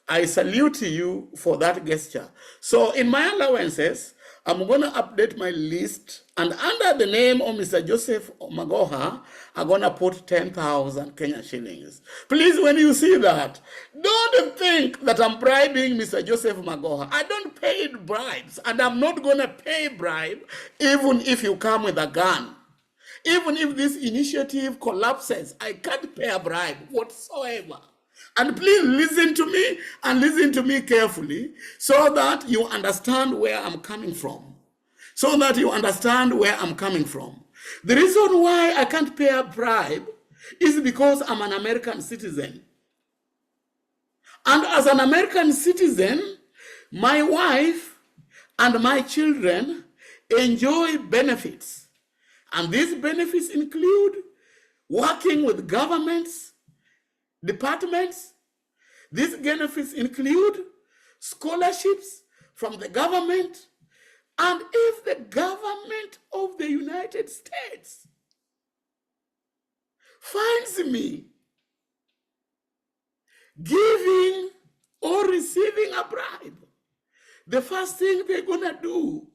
I salute you for that gesture. So in my allowances, I'm going to update my list, and under the name of Mr. Joseph Magoha, I'm going to put 10,000 Kenya shillings. Please, when you see that, don't think that I'm bribing Mr. Joseph Magoha. I don't pay bribes, and I'm not going to pay bribe even if you come with a gun. Even if this initiative collapses, I can't pay a bribe whatsoever. And please listen to me, and listen to me carefully, so that you understand where I'm coming from. So that you understand where I'm coming from. The reason why I can't pay a bribe is because I'm an American citizen. And as an American citizen, my wife and my children enjoy benefits. And these benefits include working with governments, departments. These benefits include scholarships from the government, and if the government of the United States finds me giving or receiving a bribe, the first thing they're gonna do,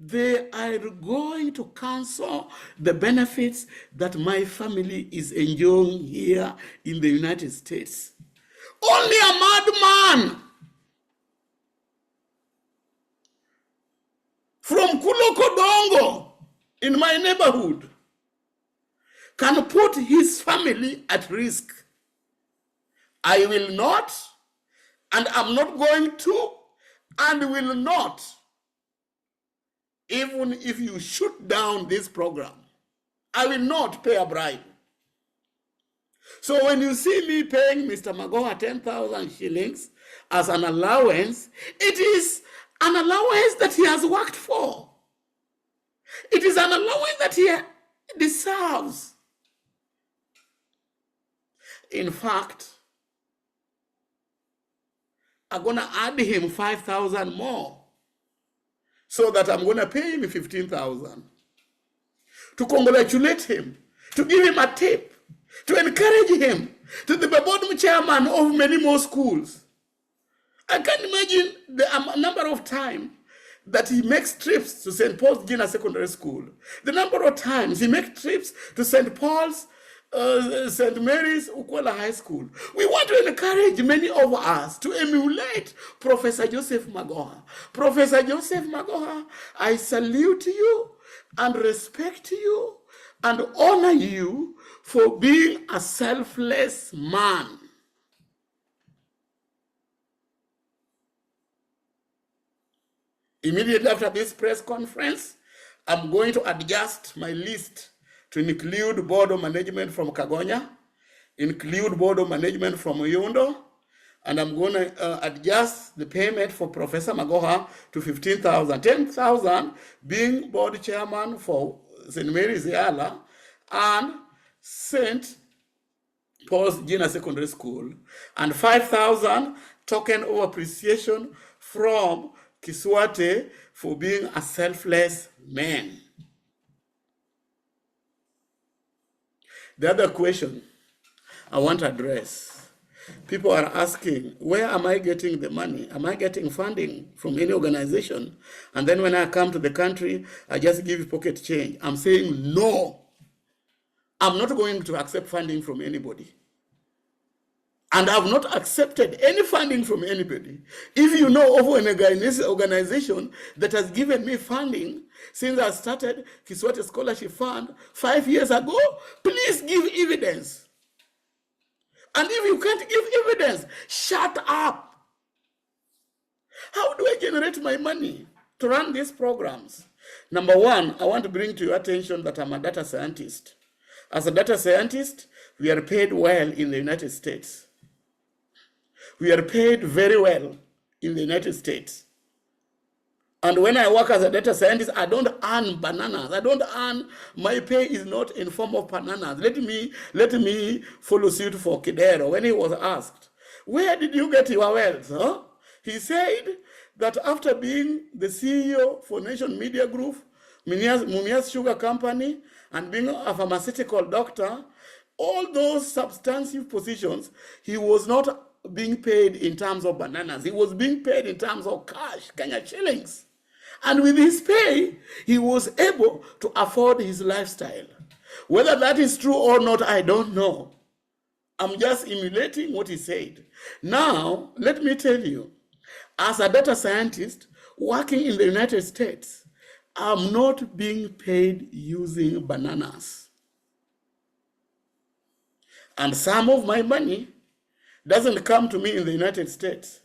they are going to cancel the benefits that my family is enjoying here in the United States. Only a madman from Kulokodongo in my neighborhood can put his family at risk. I will not, and I'm not going to, and will not, even if you shoot down this program, I will not pay a bribe. So when you see me paying Mr. Magoha 10,000 shillings as an allowance, it is an allowance that he has worked for. It is an allowance that he deserves. In fact, I'm going to add him 5,000 more so that I'm going to pay him 15,000 to congratulate him, to give him a tip, to encourage him, to the bottom chairman of many more schools. I can't imagine the number of times that he makes trips to St. Paul's Junior Secondary School, the number of times he makes trips to St. Paul's, St. Mary's, Ukwala High School. We want to encourage many of us to emulate Professor Joseph Magoha. Professor Joseph Magoha, I salute you and respect you and honor you for being a selfless man. Immediately after this press conference, I'm going to adjust my list to include board of management from Kagonya, include board of management from Yundo, and I'm going to adjust the payment for Professor Magoha to 15,000, 10,000 being board chairman for St. Mary's Yala and St. Paul's Junior Secondary School, and 5,000 token of appreciation from Kiswate for being a selfless man. The other question I want to address, people are asking, where am I getting the money? Am I getting funding from any organization? And then when I come to the country, I just give pocket change. I'm saying no. I'm not going to accept funding from anybody. And I've not accepted any funding from anybody. If you know of an organization that has given me funding since I started Kiswate Scholarship Fund 5 years ago, please give evidence. And if you can't give evidence, shut up. How do I generate my money to run these programs? Number one, I want to bring to your attention that I'm a data scientist. As a data scientist, we are paid well in the United States. We are paid very well in the United States. And when I work as a data scientist, I don't earn bananas. I don't earn, my pay is not in form of bananas. Let me follow suit for Kidero. When he was asked, where did you get your wealth? Huh? He said that after being the CEO for Nation Media Group, Mumias Sugar Company, and being a pharmaceutical doctor, all those substantive positions, he was not being paid in terms of bananas. He was being paid in terms of cash, Kenya shillings. And with his pay, he was able to afford his lifestyle. Whether that is true or not, I don't know. I'm just emulating what he said. Now, let me tell you, as a data scientist working in the United States, I'm not being paid using bananas. And some of my money doesn't come to me in the United States.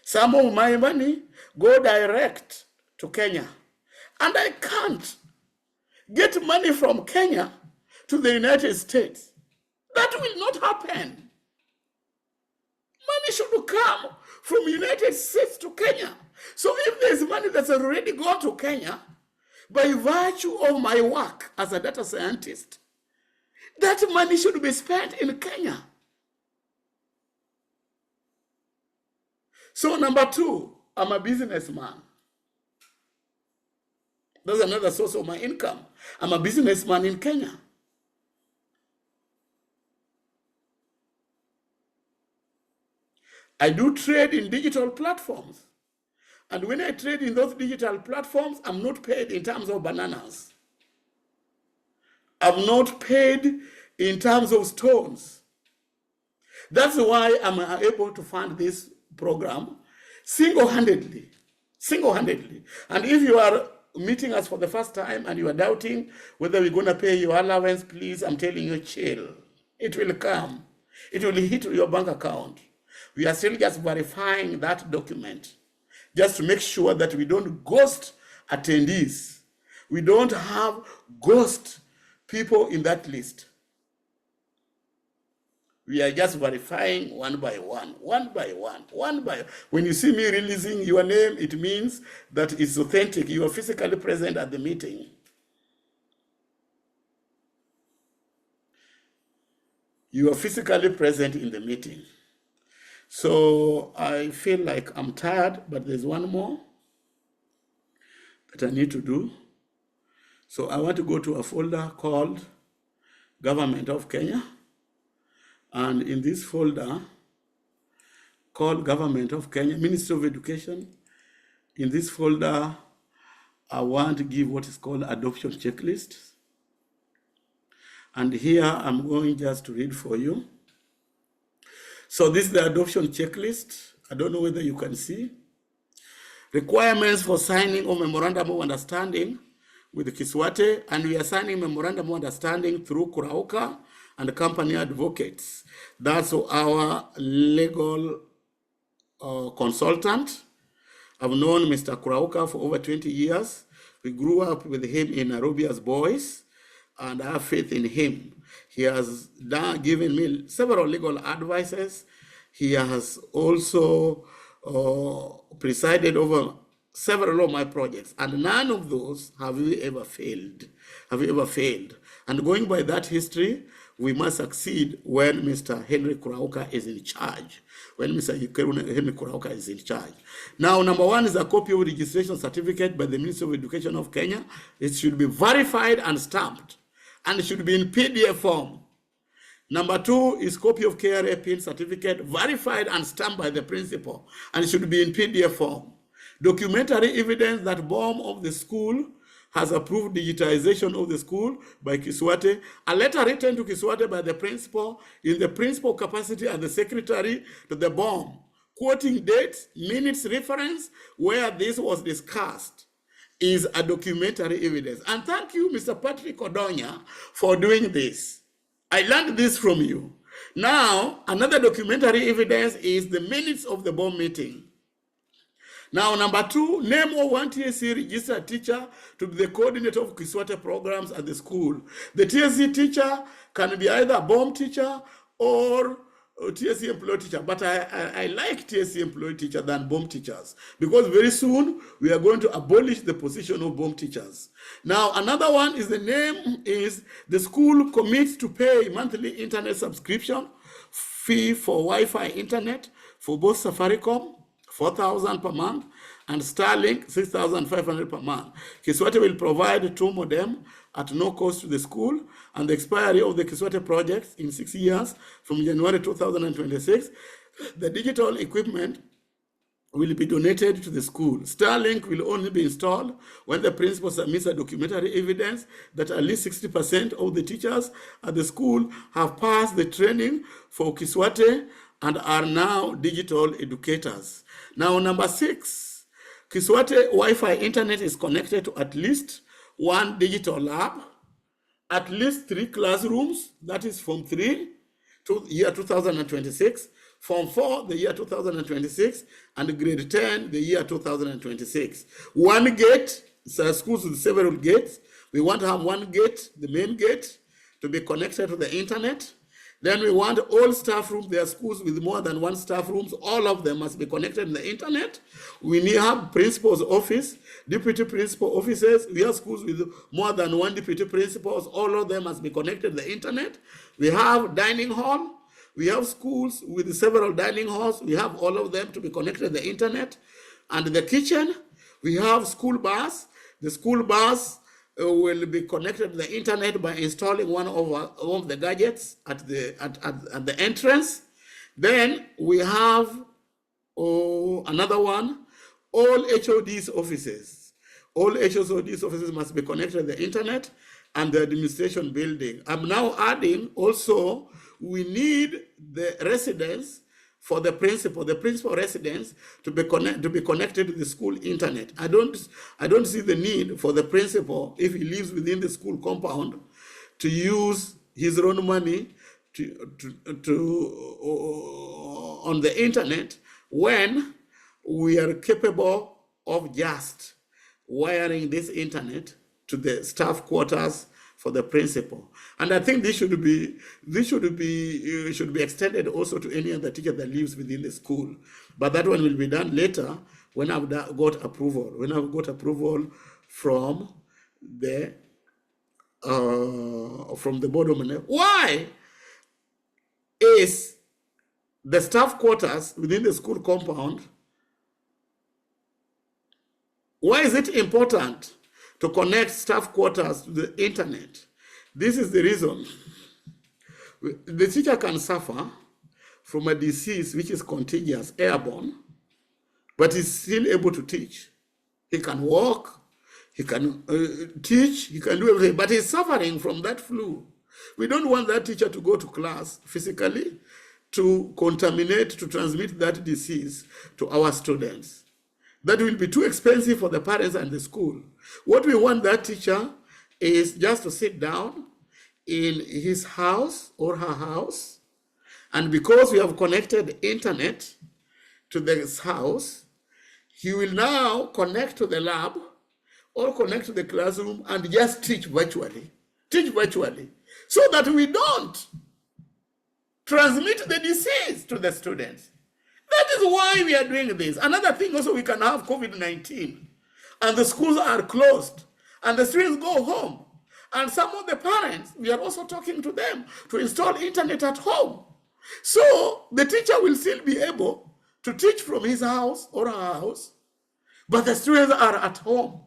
Some of my money go direct to Kenya. And I can't get money from Kenya to the United States. That will not happen. Money should come from the United States to Kenya. So if there's money that's already gone to Kenya, by virtue of my work as a data scientist, that money should be spent in Kenya. So number two, I'm a businessman. That's another source of my income. I'm a businessman in Kenya. I do trade in digital platforms. And when I trade in those digital platforms, I'm not paid in terms of bananas. I'm not paid in terms of stones. That's why I'm able to fund this program single-handedly. And if you are meeting us for the first time and you are doubting whether we're going to pay your allowance, please, I'm telling you, chill. It will come. It will hit your bank account. We are still just verifying that document, just to make sure that we don't ghost attendees. We don't have ghost people in that list. We are just verifying one by one, one by one, one by. When you see me releasing your name, it means that it's authentic. You are physically present at the meeting. You are physically present in the meeting. So I feel like I'm tired, but there's one more that I need to do. So I want to go to a folder called Government of Kenya. And in this folder called Government of Kenya, Ministry of Education, in this folder, I want to give what is called adoption checklist. And here I'm going just to read for you. So this is the adoption checklist. I don't know whether you can see. Requirements for signing of memorandum of understanding with Kiswate, and we are signing memorandum of understanding through Kurauka and company advocates. That's our legal consultant. I've known Mr. Kurauka for over 20 years. We grew up with him in Nairobi as boys, and I have faith in him. He has given me several legal advices. He has also presided over several of my projects, and none of those have we ever failed. Have we ever failed? And going by that history, we must succeed when Mr. Henry Kurauka is in charge. When Mr. Henry Kurauka is in charge. Now, number one is a copy of registration certificate by the Ministry of Education of Kenya. It should be verified and stamped, and it should be in PDF form. Number two is copy of KRA PIN certificate, verified and stamped by the principal, and it should be in PDF form. Documentary evidence that BOM of the school has approved digitization of the school by Kiswate. A letter written to Kiswate by the principal in the principal capacity as the secretary to the BOM, quoting dates, minutes, reference where this was discussed, is a documentary evidence. And thank you, Mr. Patrick Odonya, for doing this. I learned this from you. Now, another documentary evidence is the minutes of the BOM meeting. Now, number two, name of one TSC registered teacher to be the coordinator of Kiswate programs at the school. The TSC teacher can be either a BOM teacher or TSC employee teacher, but I like TSC employee teacher than BOM teachers, because very soon we are going to abolish the position of BOM teachers. Now, another one is the name is the school commits to pay monthly internet subscription fee for Wi-Fi internet for both Safaricom, 4,000 per month, and Starlink, 6,500 per month. Kiswate will provide 2 modem at no cost to the school, and the expiry of the Kiswate projects in 6 years from January 2026, the digital equipment will be donated to the school. Starlink will only be installed when the principal submits a documentary evidence that at least 60% of the teachers at the school have passed the training for Kiswate and are now digital educators. Now, number 6, Kiswate Wi-Fi internet is connected to at least 1 digital lab, at least 3 classrooms, that is Form 3 to year 2026, Form 4 the year 2026, and Grade 10 the year 2026. 1 gate, so schools with several gates. We want to have 1 gate, the main gate, to be connected to the internet. Then we want all staff rooms. There are schools with more than 1 staff rooms. All of them must be connected to the internet. We need to have principal's office, deputy principal offices. We have schools with more than 1 deputy principals. All of them must be connected to the internet. We have dining hall. We have schools with several dining halls. We have all of them to be connected to the internet. And the kitchen, we have school bus. The school bus will be connected to the internet by installing one of the gadgets at the entrance. Then we have another one, all HOD's offices. All HOD's offices must be connected to the internet and the administration building. I'm now adding also, we need the residence for the principal residence to be connected to the school internet. I don't see the need for the principal, if he lives within the school compound, to use his own money on the internet when we are capable of just wiring this internet to the staff quarters for the principal. And I think this should be extended also to any other teacher that lives within the school. But that one will be done later when I've got approval. When I've got approval from the board of management. Why is the staff quarters within the school compound, why is it important to connect staff quarters to the internet? This is the reason. The teacher can suffer from a disease which is contagious, airborne, but is still able to teach. He can walk, he can teach, he can do everything, but he's suffering from that flu. We don't want that teacher to go to class physically to contaminate, to transmit that disease to our students. That will be too expensive for the parents and the school. What we want that teacher is just to sit down in his house or her house, and because we have connected the internet to this house, he will now connect to the lab or connect to the classroom and just teach virtually, so that we don't transmit the disease to the students. That is why we are doing this. Another thing also, we can have COVID-19 and the schools are closed and the students go home. And some of the parents, we are also talking to them to install internet at home. So the teacher will still be able to teach from his house or her house, but the students are at home.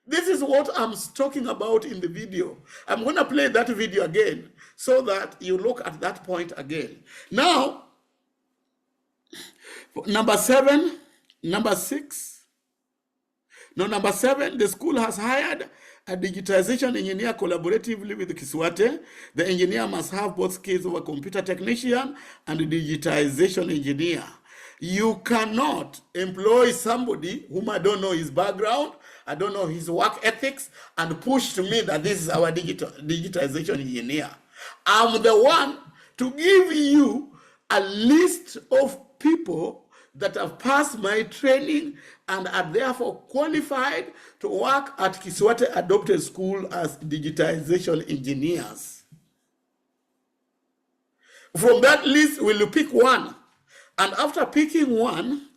This is what I'm talking about in the video. I'm going to play that video again so that you look at that point again. Now, number 7, the school has hired a digitization engineer collaboratively with Kiswate. The engineer must have both skills of a computer technician and a digitization engineer. You cannot employ somebody whom I don't know his background, I don't know his work ethics, and push to me that this is our digitization engineer. I'm the one to give you a list of people that have passed my training and are therefore qualified to work at Kiswate Adopted School as digitization engineers. From that list, we'll pick one. And after picking one,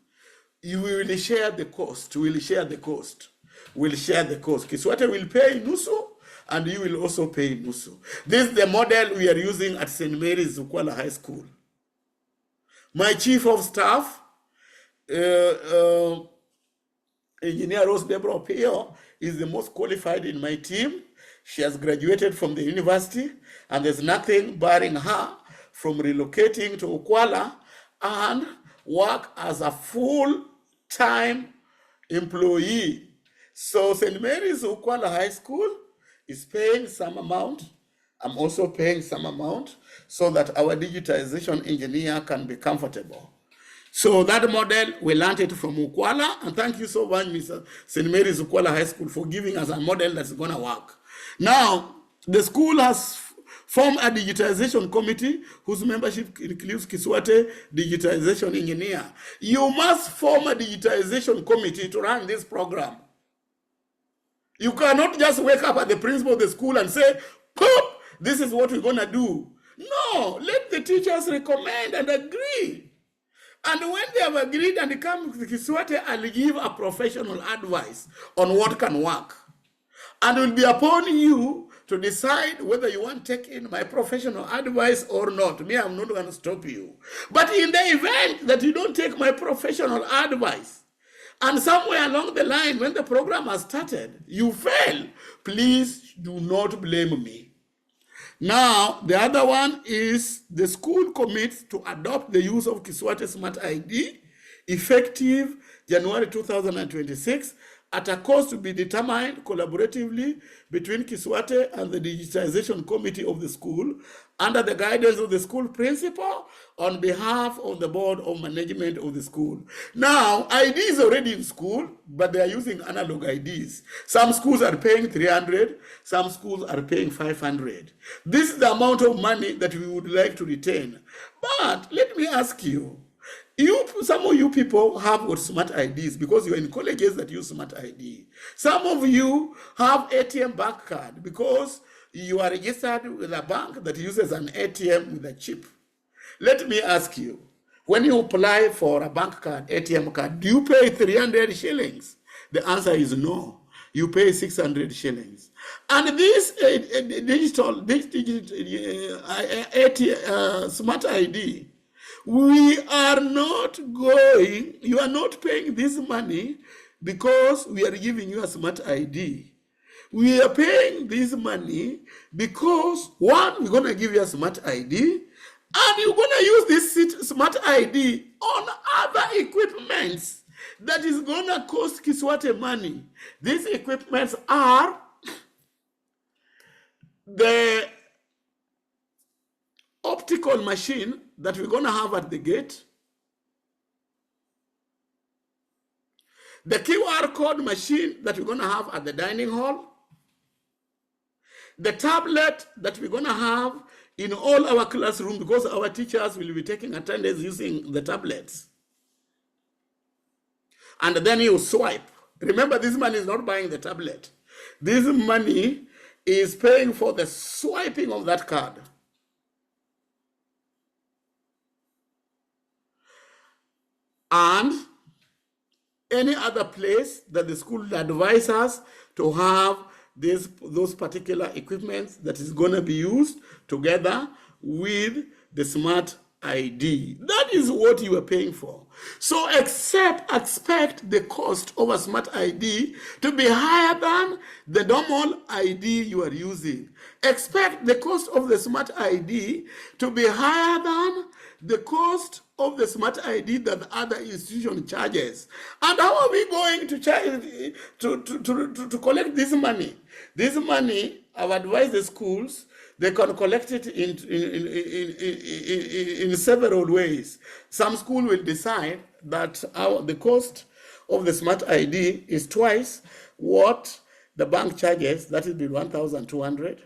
you will share the cost. We'll share the cost. Kiswate will pay nusu, and you will also pay nusu. This is the model we are using at St. Mary's Ukwala High School. My chief of staff, Engineer Rose Deborah Pio, is the most qualified in my team. She has graduated from the university, and there's nothing barring her from relocating to Ukwala and work as a full-time employee. So St. Mary's Ukwala High School is paying some amount. I'm also paying some amount so that our digitization engineer can be comfortable. So that model, we learned it from Ukwala, and thank you so much, Mr. St. Mary's Ukwala High School, for giving us a model that's going to work. Now, the school has formed a digitization committee whose membership includes Kiswate digitization engineer. You must form a digitization committee to run this program. You cannot just wake up at the principal of the school and say, "Pop, this is what we're going to do." No, let the teachers recommend and agree. And when they have agreed and come to Kiswate, I'll give a professional advice on what can work. And it will be upon you to decide whether you want to take in my professional advice or not. Me, I'm not going to stop you. But in the event that you don't take my professional advice, and somewhere along the line, when the program has started, you fail, please do not blame me. Now, the other one is the school commits to adopt the use of Kiswate Smart ID effective January 2026 at a cost to be determined collaboratively between Kiswate and the digitization committee of the school under the guidance of the school principal on behalf of the board of management of the school. Now, ID is already in school, but they are using analog IDs. Some schools are paying 300, some schools are paying 500. This is the amount of money that we would like to retain. But let me ask you, some of you people have got smart IDs because you're in colleges that use smart ID. Some of you have ATM bank card because you are registered with a bank that uses an ATM with a chip. Let me ask you, when you apply for a bank card, ATM card, do you pay 300 shillings? The answer is no. You pay 600 shillings. And this smart ID, we are not going, you are not paying this money because we are giving you a smart ID. We are paying this money because, one, we're going to give you a smart ID, and you're going to use this smart ID on other equipments that is going to cost Kiswate money. These equipments are the optical machine that we're going to have at the gate, the QR code machine that we're going to have at the dining hall, the tablet that we're going to have in all our classrooms because our teachers will be taking attendance using the tablets. And then you swipe. Remember, this money is not buying the tablet. This money is paying for the swiping of that card. And any other place that the school advises us to have those particular equipments that is going to be used together with the smart ID. That is what you are paying for. So expect the cost of a smart ID to be higher than the normal ID you are using. Expect the cost of the smart ID to be higher than the cost of the smart ID that the other institution charges. And how are we going to charge to collect this money? This money, I've advised the schools, they can collect it in several ways. Some school will decide that the cost of the smart ID is twice what the bank charges, that is 1,200.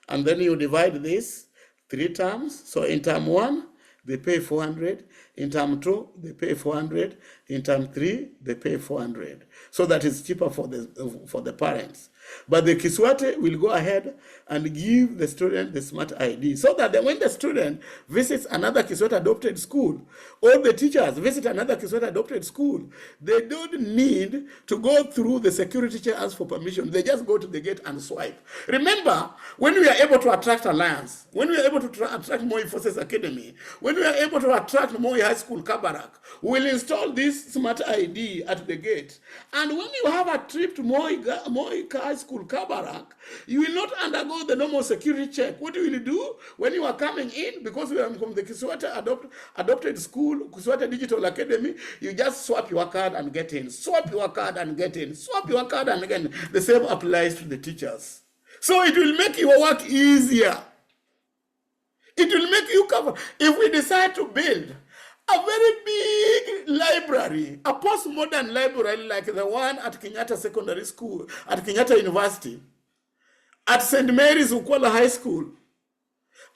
And then you divide this 3 terms. So in term 1, they pay 400. In term 2, they pay 400. In term 3, they pay 400. So that is cheaper for the parents. But the Kiswate will go ahead and give the student the smart ID so that when the student visits another Kiswate adopted school or the teachers visit another Kiswate adopted school, they don't need to go through the security chair ask for permission. They just go to the gate and swipe. Remember, when we are able to attract Alliance, when we are able to attract Moi Forces Academy, when we are able to attract Moi High School Kabarak, we'll install this smart ID at the gate. And when you have a trip to Moi High School Kabarak, you will not undergo the normal security check. What will you do when you are coming in? Because we are from the Kiswate adopted school, Kiswate Digital Academy, you just swap your card and get in. Swap your card and get in. Swap your card and get in. The same applies to the teachers. So it will make your work easier. It will make you cover. If we decide to build a very big library, a postmodern library like the one at Kenyatta Secondary School, at Kenyatta University, at St. Mary's Ukwala High School,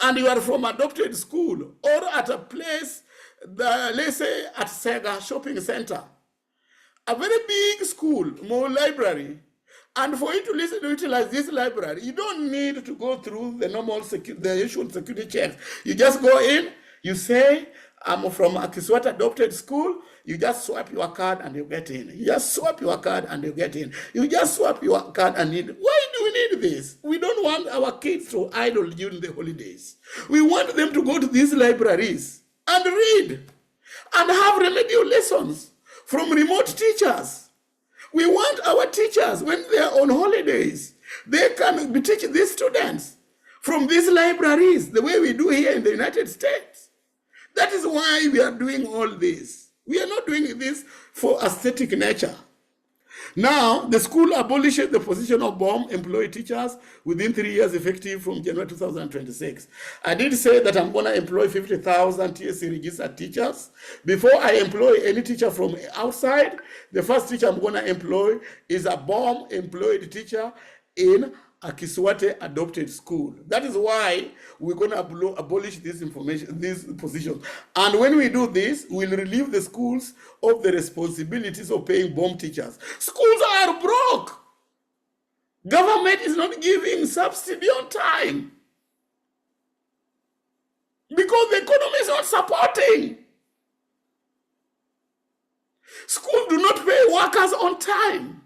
and you are from adopted school, or at a place, let's say at Sega Shopping Center, a very big school, more library, and for you to utilize this library, you don't need to go through the normal the usual security checks. You just go in, you say, I'm from a Kiswate adopted school, you just swap your card and you get in. You just swap your card and you get in. You just swap your card and need. Why do we need this? We don't want our kids to idle during the holidays. We want them to go to these libraries and read and have remedial lessons from remote teachers. We want our teachers, when they are on holidays, they can be teaching these students from these libraries, the way we do here in the United States. That is why we are doing all this. We are not doing this for aesthetic nature. Now, the school abolishes the position of BOM employee teachers within 3 years effective from January 2026. I did say that I'm going to employ 50,000 TSC registered teachers. Before I employ any teacher from outside, the first teacher I'm going to employ is a BOM employed teacher in a Kiswate adopted school. That is why we're going to abolish these positions. And when we do this, we'll relieve the schools of the responsibilities of paying BOM teachers. Schools are broke. Government is not giving subsidy on time because the economy is not supporting. Schools do not pay workers on time.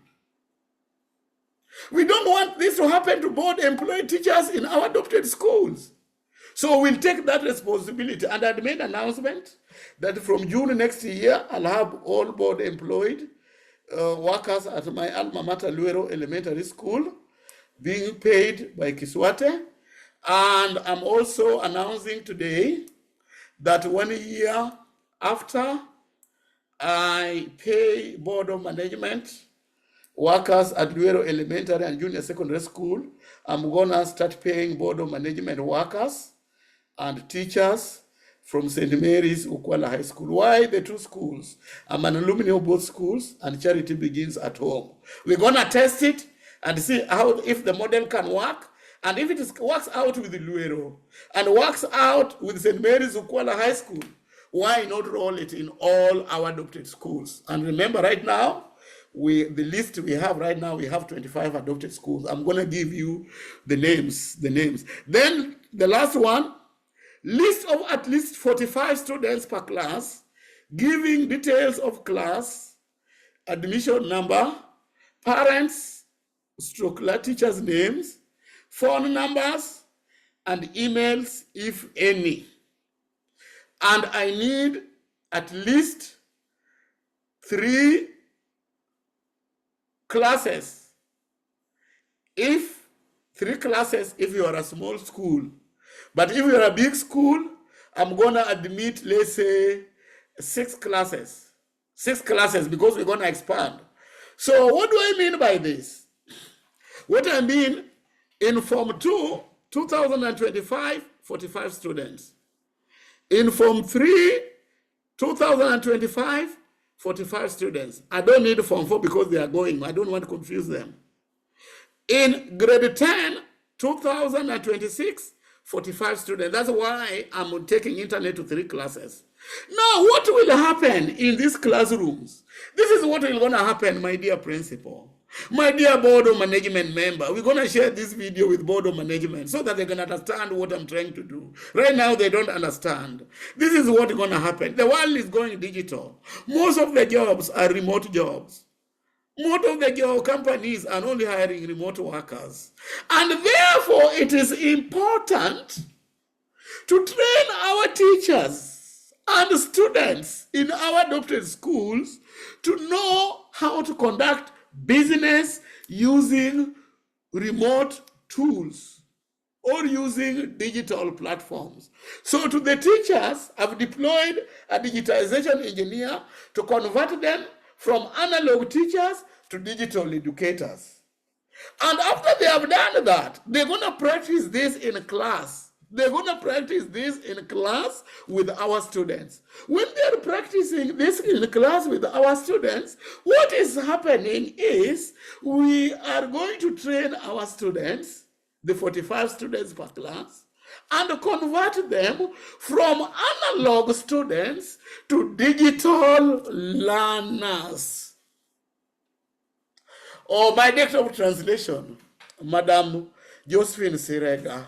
We don't want this to happen to board employed teachers in our adopted schools. So we'll take that responsibility. And I'd made an announcement that from June next year, I'll have all board employed workers at my alma mater, Luero Elementary School, being paid by Kiswate. And I'm also announcing today that 1 year after I pay board of management workers at Luero Elementary and Junior Secondary School, I'm gonna start paying board of management workers and teachers from St. Mary's Ukwala High School. Why the two schools? I'm an alumni of both schools, and charity begins at home. We're gonna test it and see how, if the model can work, and if it works out with the Luero and works out with St. Mary's Ukwala High School, why not roll it in all our adopted schools? And remember, right now, the list we have right now, we have 25 adopted schools. I'm gonna give you the names. Then the last one, list of at least 45 students per class, giving details of class, admission number, parents, stroke teachers' names, phone numbers, and emails, if any. And I need at least 3 classes. If 3 classes, if you are a small school. But if you're a big school, I'm gonna admit, let's say, 6 classes. 6 classes, because we're gonna expand. So what do I mean by this? What I mean, in Form 2, 2025, 45 students. In Form 3, 2025, 45 students. I don't need Form 4 because they are going. I don't want to confuse them. In Grade 10, 2026, 45 students. That's why I'm taking internet to 3 classes. Now, what will happen in these classrooms? This is what will gonna happen, my dear principal. My dear board of management member, we're gonna share this video with board of management so that they can understand what I'm trying to do. Right now, they don't understand. This is what's gonna happen. The world is going digital. Most of the jobs are remote jobs. Most of the job companies are only hiring remote workers. And therefore, it is important to train our teachers and students in our adopted schools to know how to conduct business using remote tools or using digital platforms. So to the teachers, I've deployed a digitization engineer to convert them from analog teachers to digital educators. And after they have done that, they're going to practice this in class. They're going to practice this in class with our students. When they're practicing this in class with our students, what is happening is we are going to train our students, the 45 students per class, and convert them from analog students to digital learners. Oh, my director of translation, Madam Josephine Sirega.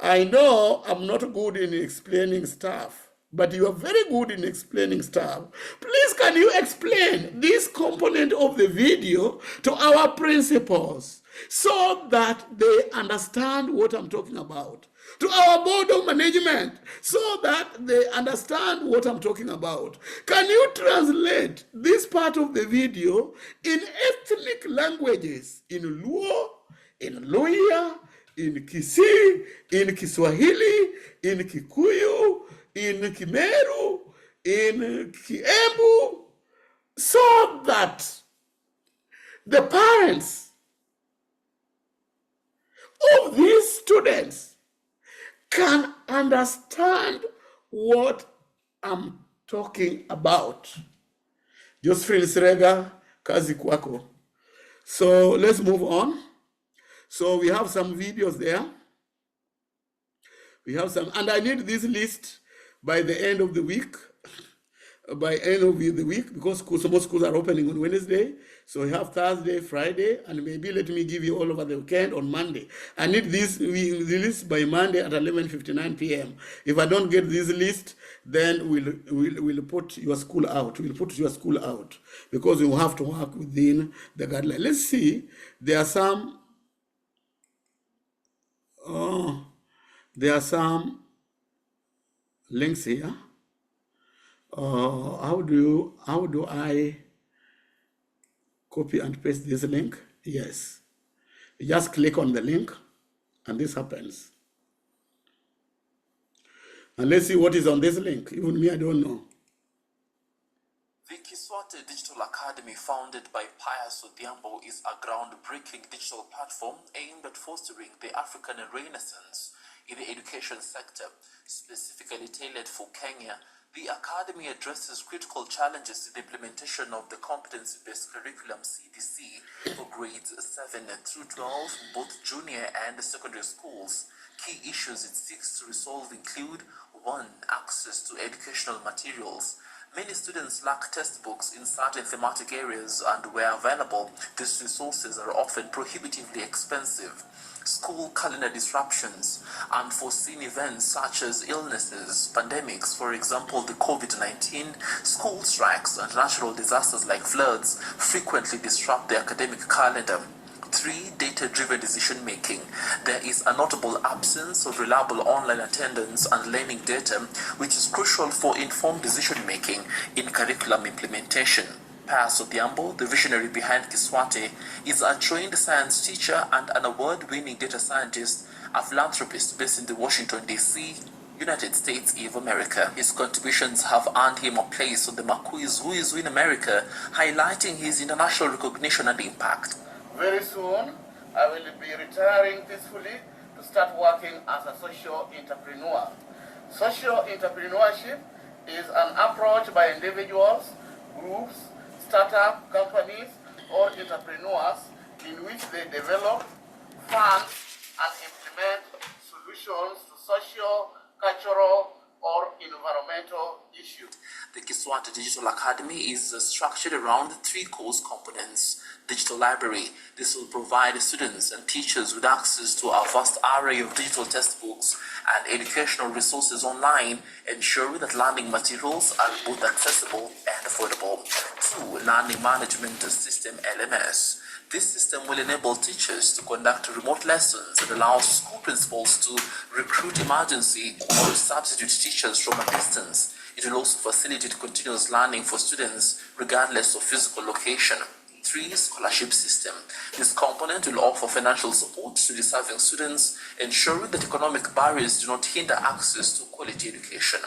I know I'm not good in explaining stuff, but you are very good in explaining stuff. Please, can you explain this component of the video to our principals so that they understand what I'm talking about? To our board of management so that they understand what I'm talking about. Can you translate this part of the video in ethnic languages, in Luo, in Luhya, in Kisii, in Kiswahili, in Kikuyu, in Kimeru, in Kiembu, so that the parents of these students can understand what I'm talking about. Josephine Sirega, kazi kwako. So let's move on. So we have some videos there. We have some, and I need this list by the end of the week. by end of the week, because most schools are opening on Wednesday. So we have Thursday, Friday, and maybe let me give you all over the weekend on Monday. I need this list by Monday at 11:59 p.m. If I don't get this list, then we'll put your school out. We'll put your school out because you have to work within the guideline. Let's see. There are some. Oh, there are some links here. How do I copy and paste this link? Yes. You just click on the link and this happens. And let's see what is on this link. Even me, I don't know. The Kiswate Digital Academy, founded by Pius Odhiambo, is a groundbreaking digital platform aimed at fostering the African Renaissance in the education sector, specifically tailored for Kenya. The Academy addresses critical challenges in the implementation of the competency-based curriculum CBC for grades 7 through 12, both junior and secondary schools. Key issues it seeks to resolve include 1. Access to educational materials. Many students lack textbooks in certain thematic areas, and where available, these resources are often prohibitively expensive. School calendar disruptions. Unforeseen events such as illnesses, pandemics, for example the COVID-19, school strikes, and natural disasters like floods frequently disrupt the academic calendar. 3. Data-driven decision-making. There is a notable absence of reliable online attendance and learning data, which is crucial for informed decision-making in curriculum implementation. Pius Odhiambo, the visionary behind Kiswate, is a trained science teacher and an award-winning data scientist, a philanthropist based in the Washington, D.C., United States of America. His contributions have earned him a place on the Marquis Who Is Who in America, highlighting his international recognition and impact. Very soon, I will be retiring peacefully to start working as a social entrepreneur. Social entrepreneurship is an approach by individuals, groups, startup companies, or entrepreneurs in which they develop, fund, and implement solutions to social, cultural, or environmental issues. The Kiswate Digital Academy is structured around 3 core components. Digital library. This will provide students and teachers with access to a vast array of digital textbooks and educational resources online, ensuring that learning materials are both accessible and affordable. 2. Learning Management System (LMS). This system will enable teachers to conduct remote lessons and allow school principals to recruit emergency or substitute teachers from a distance. It will also facilitate continuous learning for students regardless of physical location. 3. Scholarship system. This component will offer financial support to deserving students, ensuring that economic barriers do not hinder access to quality education.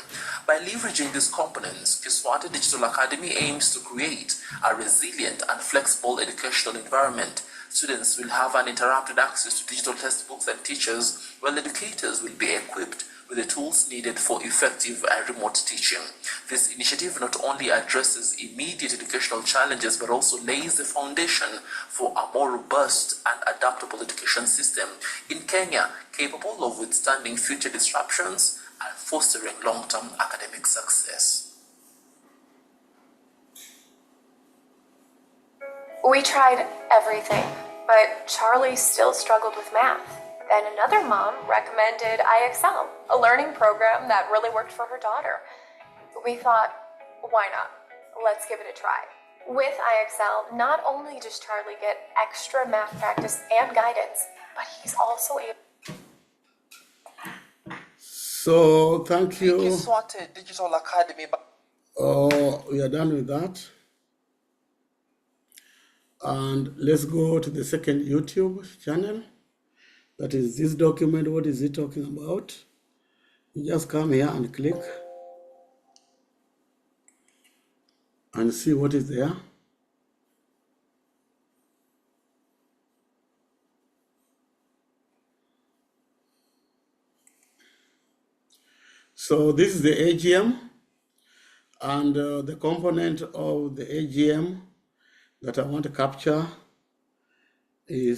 By leveraging these components, Kiswate Digital Academy aims to create a resilient and flexible educational environment. Students will have uninterrupted access to digital textbooks and teachers, while educators will be equipped with the tools needed for effective remote teaching. This initiative not only addresses immediate educational challenges, but also lays the foundation for a more robust and adaptable education system in Kenya, capable of withstanding future disruptions and fostering long-term academic success. We tried everything, but Charlie still struggled with math. Then another mom recommended IXL, a learning program that really worked for her daughter. We thought, why not? Let's give it a try. With IXL, not only does Charlie get extra math practice and guidance, but he's also able. So, thank you. Kiswate Digital Academy. We are done with that. And let's go to the second YouTube channel. That is this document. What is it talking about? You just come here and click and see what is there. So this is the AGM, and the component of the AGM that I want to capture in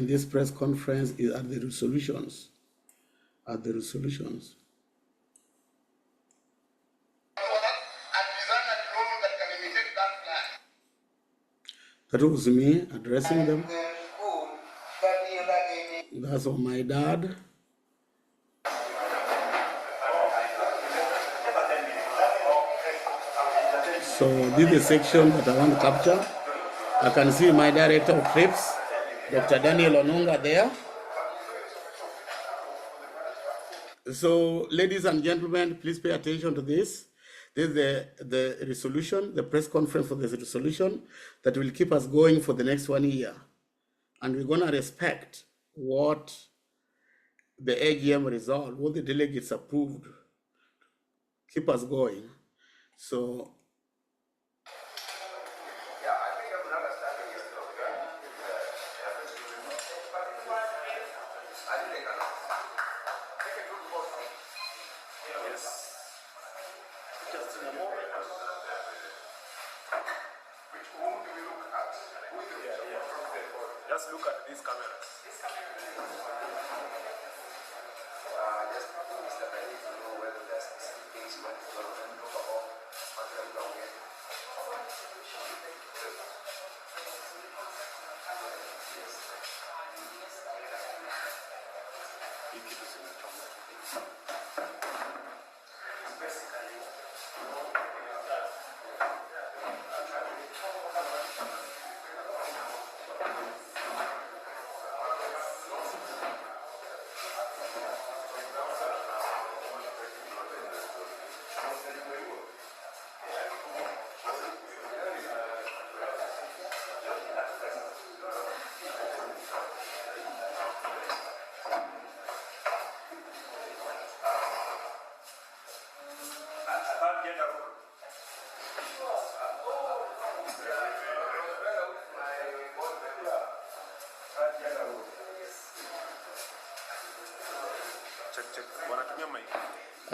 this press conference are the resolutions. That was me addressing them. That's of my dad. So this is the section that I want to capture. I can see my director of trips, Dr. Daniel Onunga there. So, ladies and gentlemen, please pay attention to this. This is the resolution, the press conference for this resolution that will keep us going for the next 1 year. And we're going to respect what the AGM resolved, what the delegates approved. Keep us going. So, just look at these cameras.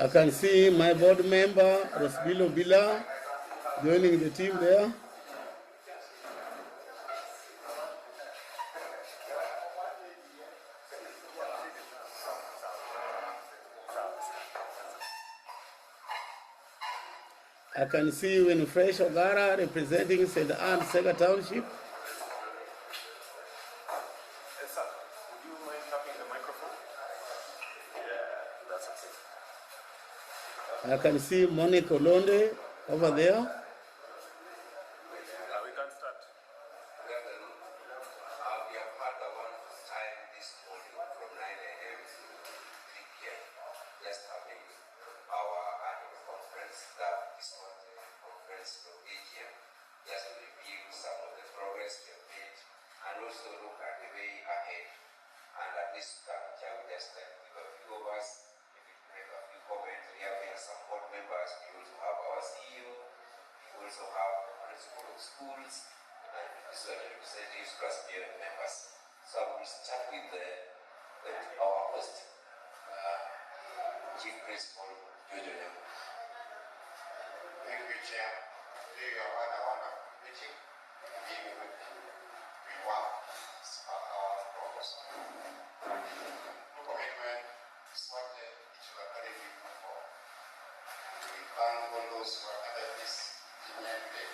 I can see my board member, Rosbilo Bila, joining the team there. I can see Winfresh Ogara representing St. Anne Sega Township. Yes, sir. Would you mind tapping the microphone? Yeah, that's okay. I can see Monique Olonde over there. We can start. We have had the wonderful time this morning from 9 a.m. to 3 p.m. Just having our annual conference, the Kiswate conference from AGM, just to review some of the progress we have made and also look at the way ahead. And at this juncture, we just give a few of us, maybe to make a few comments. We have here some board members. We also have our CEO. We also have the principal of schools and representatives plus parent members. So I will start with our host, Chief Principal Jojo. Thank you, Chair. Today we have had a wonderful meeting. We work our progress. Commitment is what the digital academy for. We thank all those who are under this achievement today.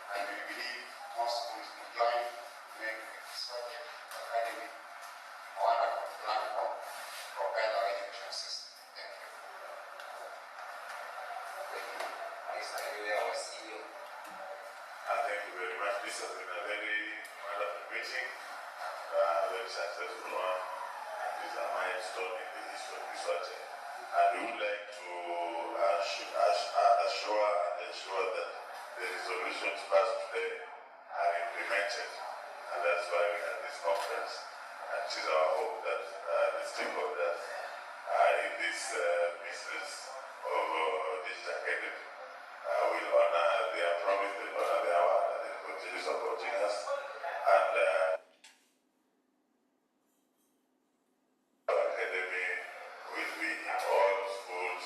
And we believe more schools will join to make this academy a wonderful platform to propel our education system. Thank you. Our CEO. Thank you very much. This has been a very wonderful meeting, very successful one. This is a milestone in the history of Kiswate. And we would like to assure and ensure that the resolutions passed today are implemented. And that's why we had this conference. And it is our hope that the stakeholders in this business of digital academy will honor their promise, they honor their word, and they continue supporting us. And our academy will be in all schools,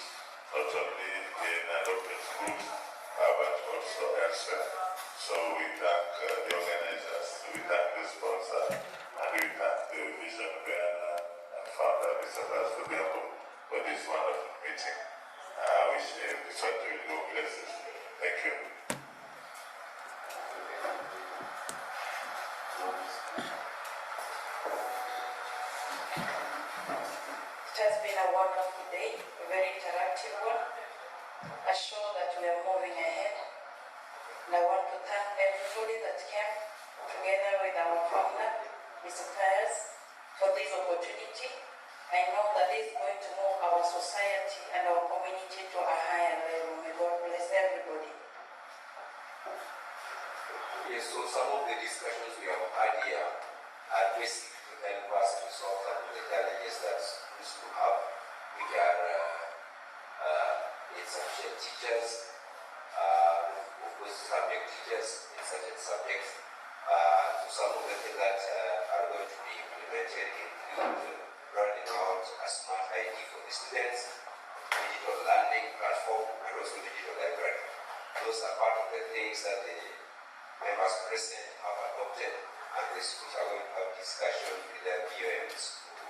not only in open schools, but also elsewhere. So we thank the organizers, we thank the sponsor, and we thank the vision bearer and founder, Mr. Pastor for this wonderful meeting. I wish this one to go places. Thank you. It has been a wonderful day, a very interactive one. A show that we are moving ahead. And I want to thank everybody that came together with our founder, Mr. Piers, for this opportunity. I know that this is going to move our society and our community to a higher level. May God bless everybody. Yes, so some of the discussions we have had here are basic to help us to solve some of the challenges that schools do have, which are insufficient teachers, of course subject teachers in certain subjects. So some of the things that are going to be implemented include rolling out a smart ID for the students, digital learning platform, and also digital library. Those are part of the things that the members present have adopted, and the schools are going to have discussions with their BOMs to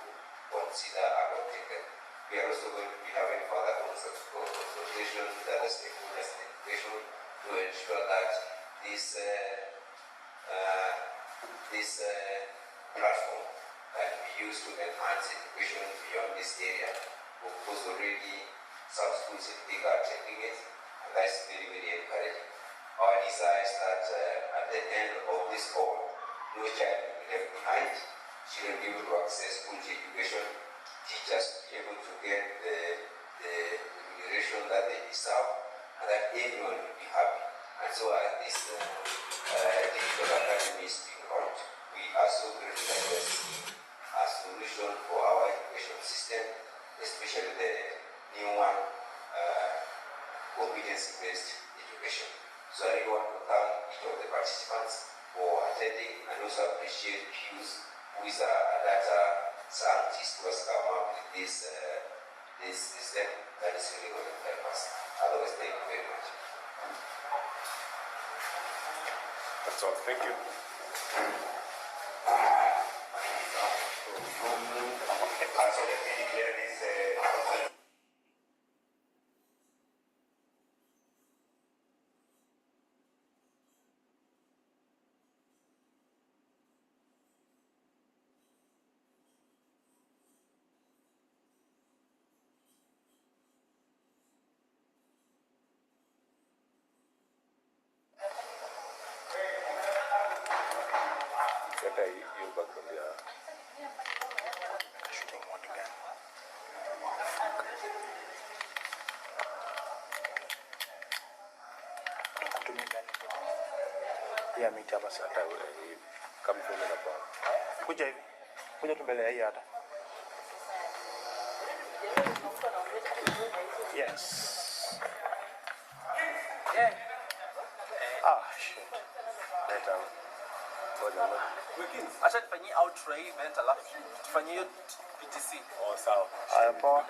consider adopting them. We are also going to be having further consultations with other stakeholders in education to ensure that this platform can be used to enhance education beyond this area. Of course, already some schools in Ndenga are taking it, and that's very, very encouraging. Our desire is that at the end of this call, no child will be left behind. Children will be able to access quality education, teachers will be able to get the remuneration that they deserve, and that everyone will be happy. And so as this digital academy is being launched, we are so grateful that we are seeing a solution for our education system, especially the new one, competency-based education. So I really want to thank each of the participants for attending, and also appreciate Hughes, who is a data scientist who has come up with this system that is really going to help us. Otherwise, thank you very much. That's all. Thank you. So let me declare this. You back on the shooting one again. Pia miti hapa sasa hivi kama vile hapa. Kuja hivi. Kuja tu mbele ya hii hata. Yes. Yeah. Shit. Later. Acha tufanyie outro event alafu tufanyie hiyo PTC. Sawa. Haya poa.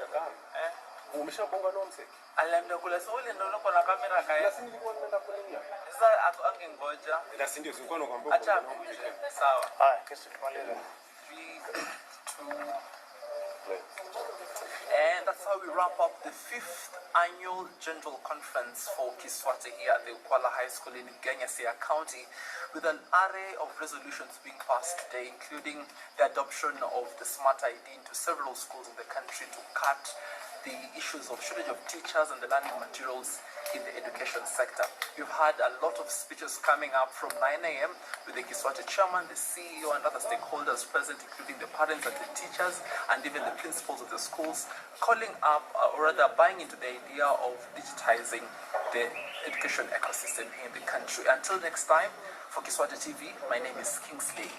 Umeshabonga nonse. Alamda kula sole ndio uko na kamera kaya. Lakini nilikuwa nenda kulia. Sasa angengoja. Ila si ndio sikuwa nakwambia. Acha sawa. Haya, kesho tumalize. 3, 2. And that's how we wrap up the 5th annual General Conference for Kiswate here at the Ukwala High School in Ndenga County, with an array of resolutions being passed today, including the adoption of the Smart ID into several schools in the country to cut the issues of shortage of teachers and the learning materials in the education sector. We've had a lot of speeches coming up from 9 a.m. with the Kiswate chairman, the CEO, and other stakeholders present, including the parents and the teachers, and even the principals of the schools, calling up, or rather buying into the idea of digitizing the education ecosystem in the country. Until next time, for Kiswate TV, my name is Kingsley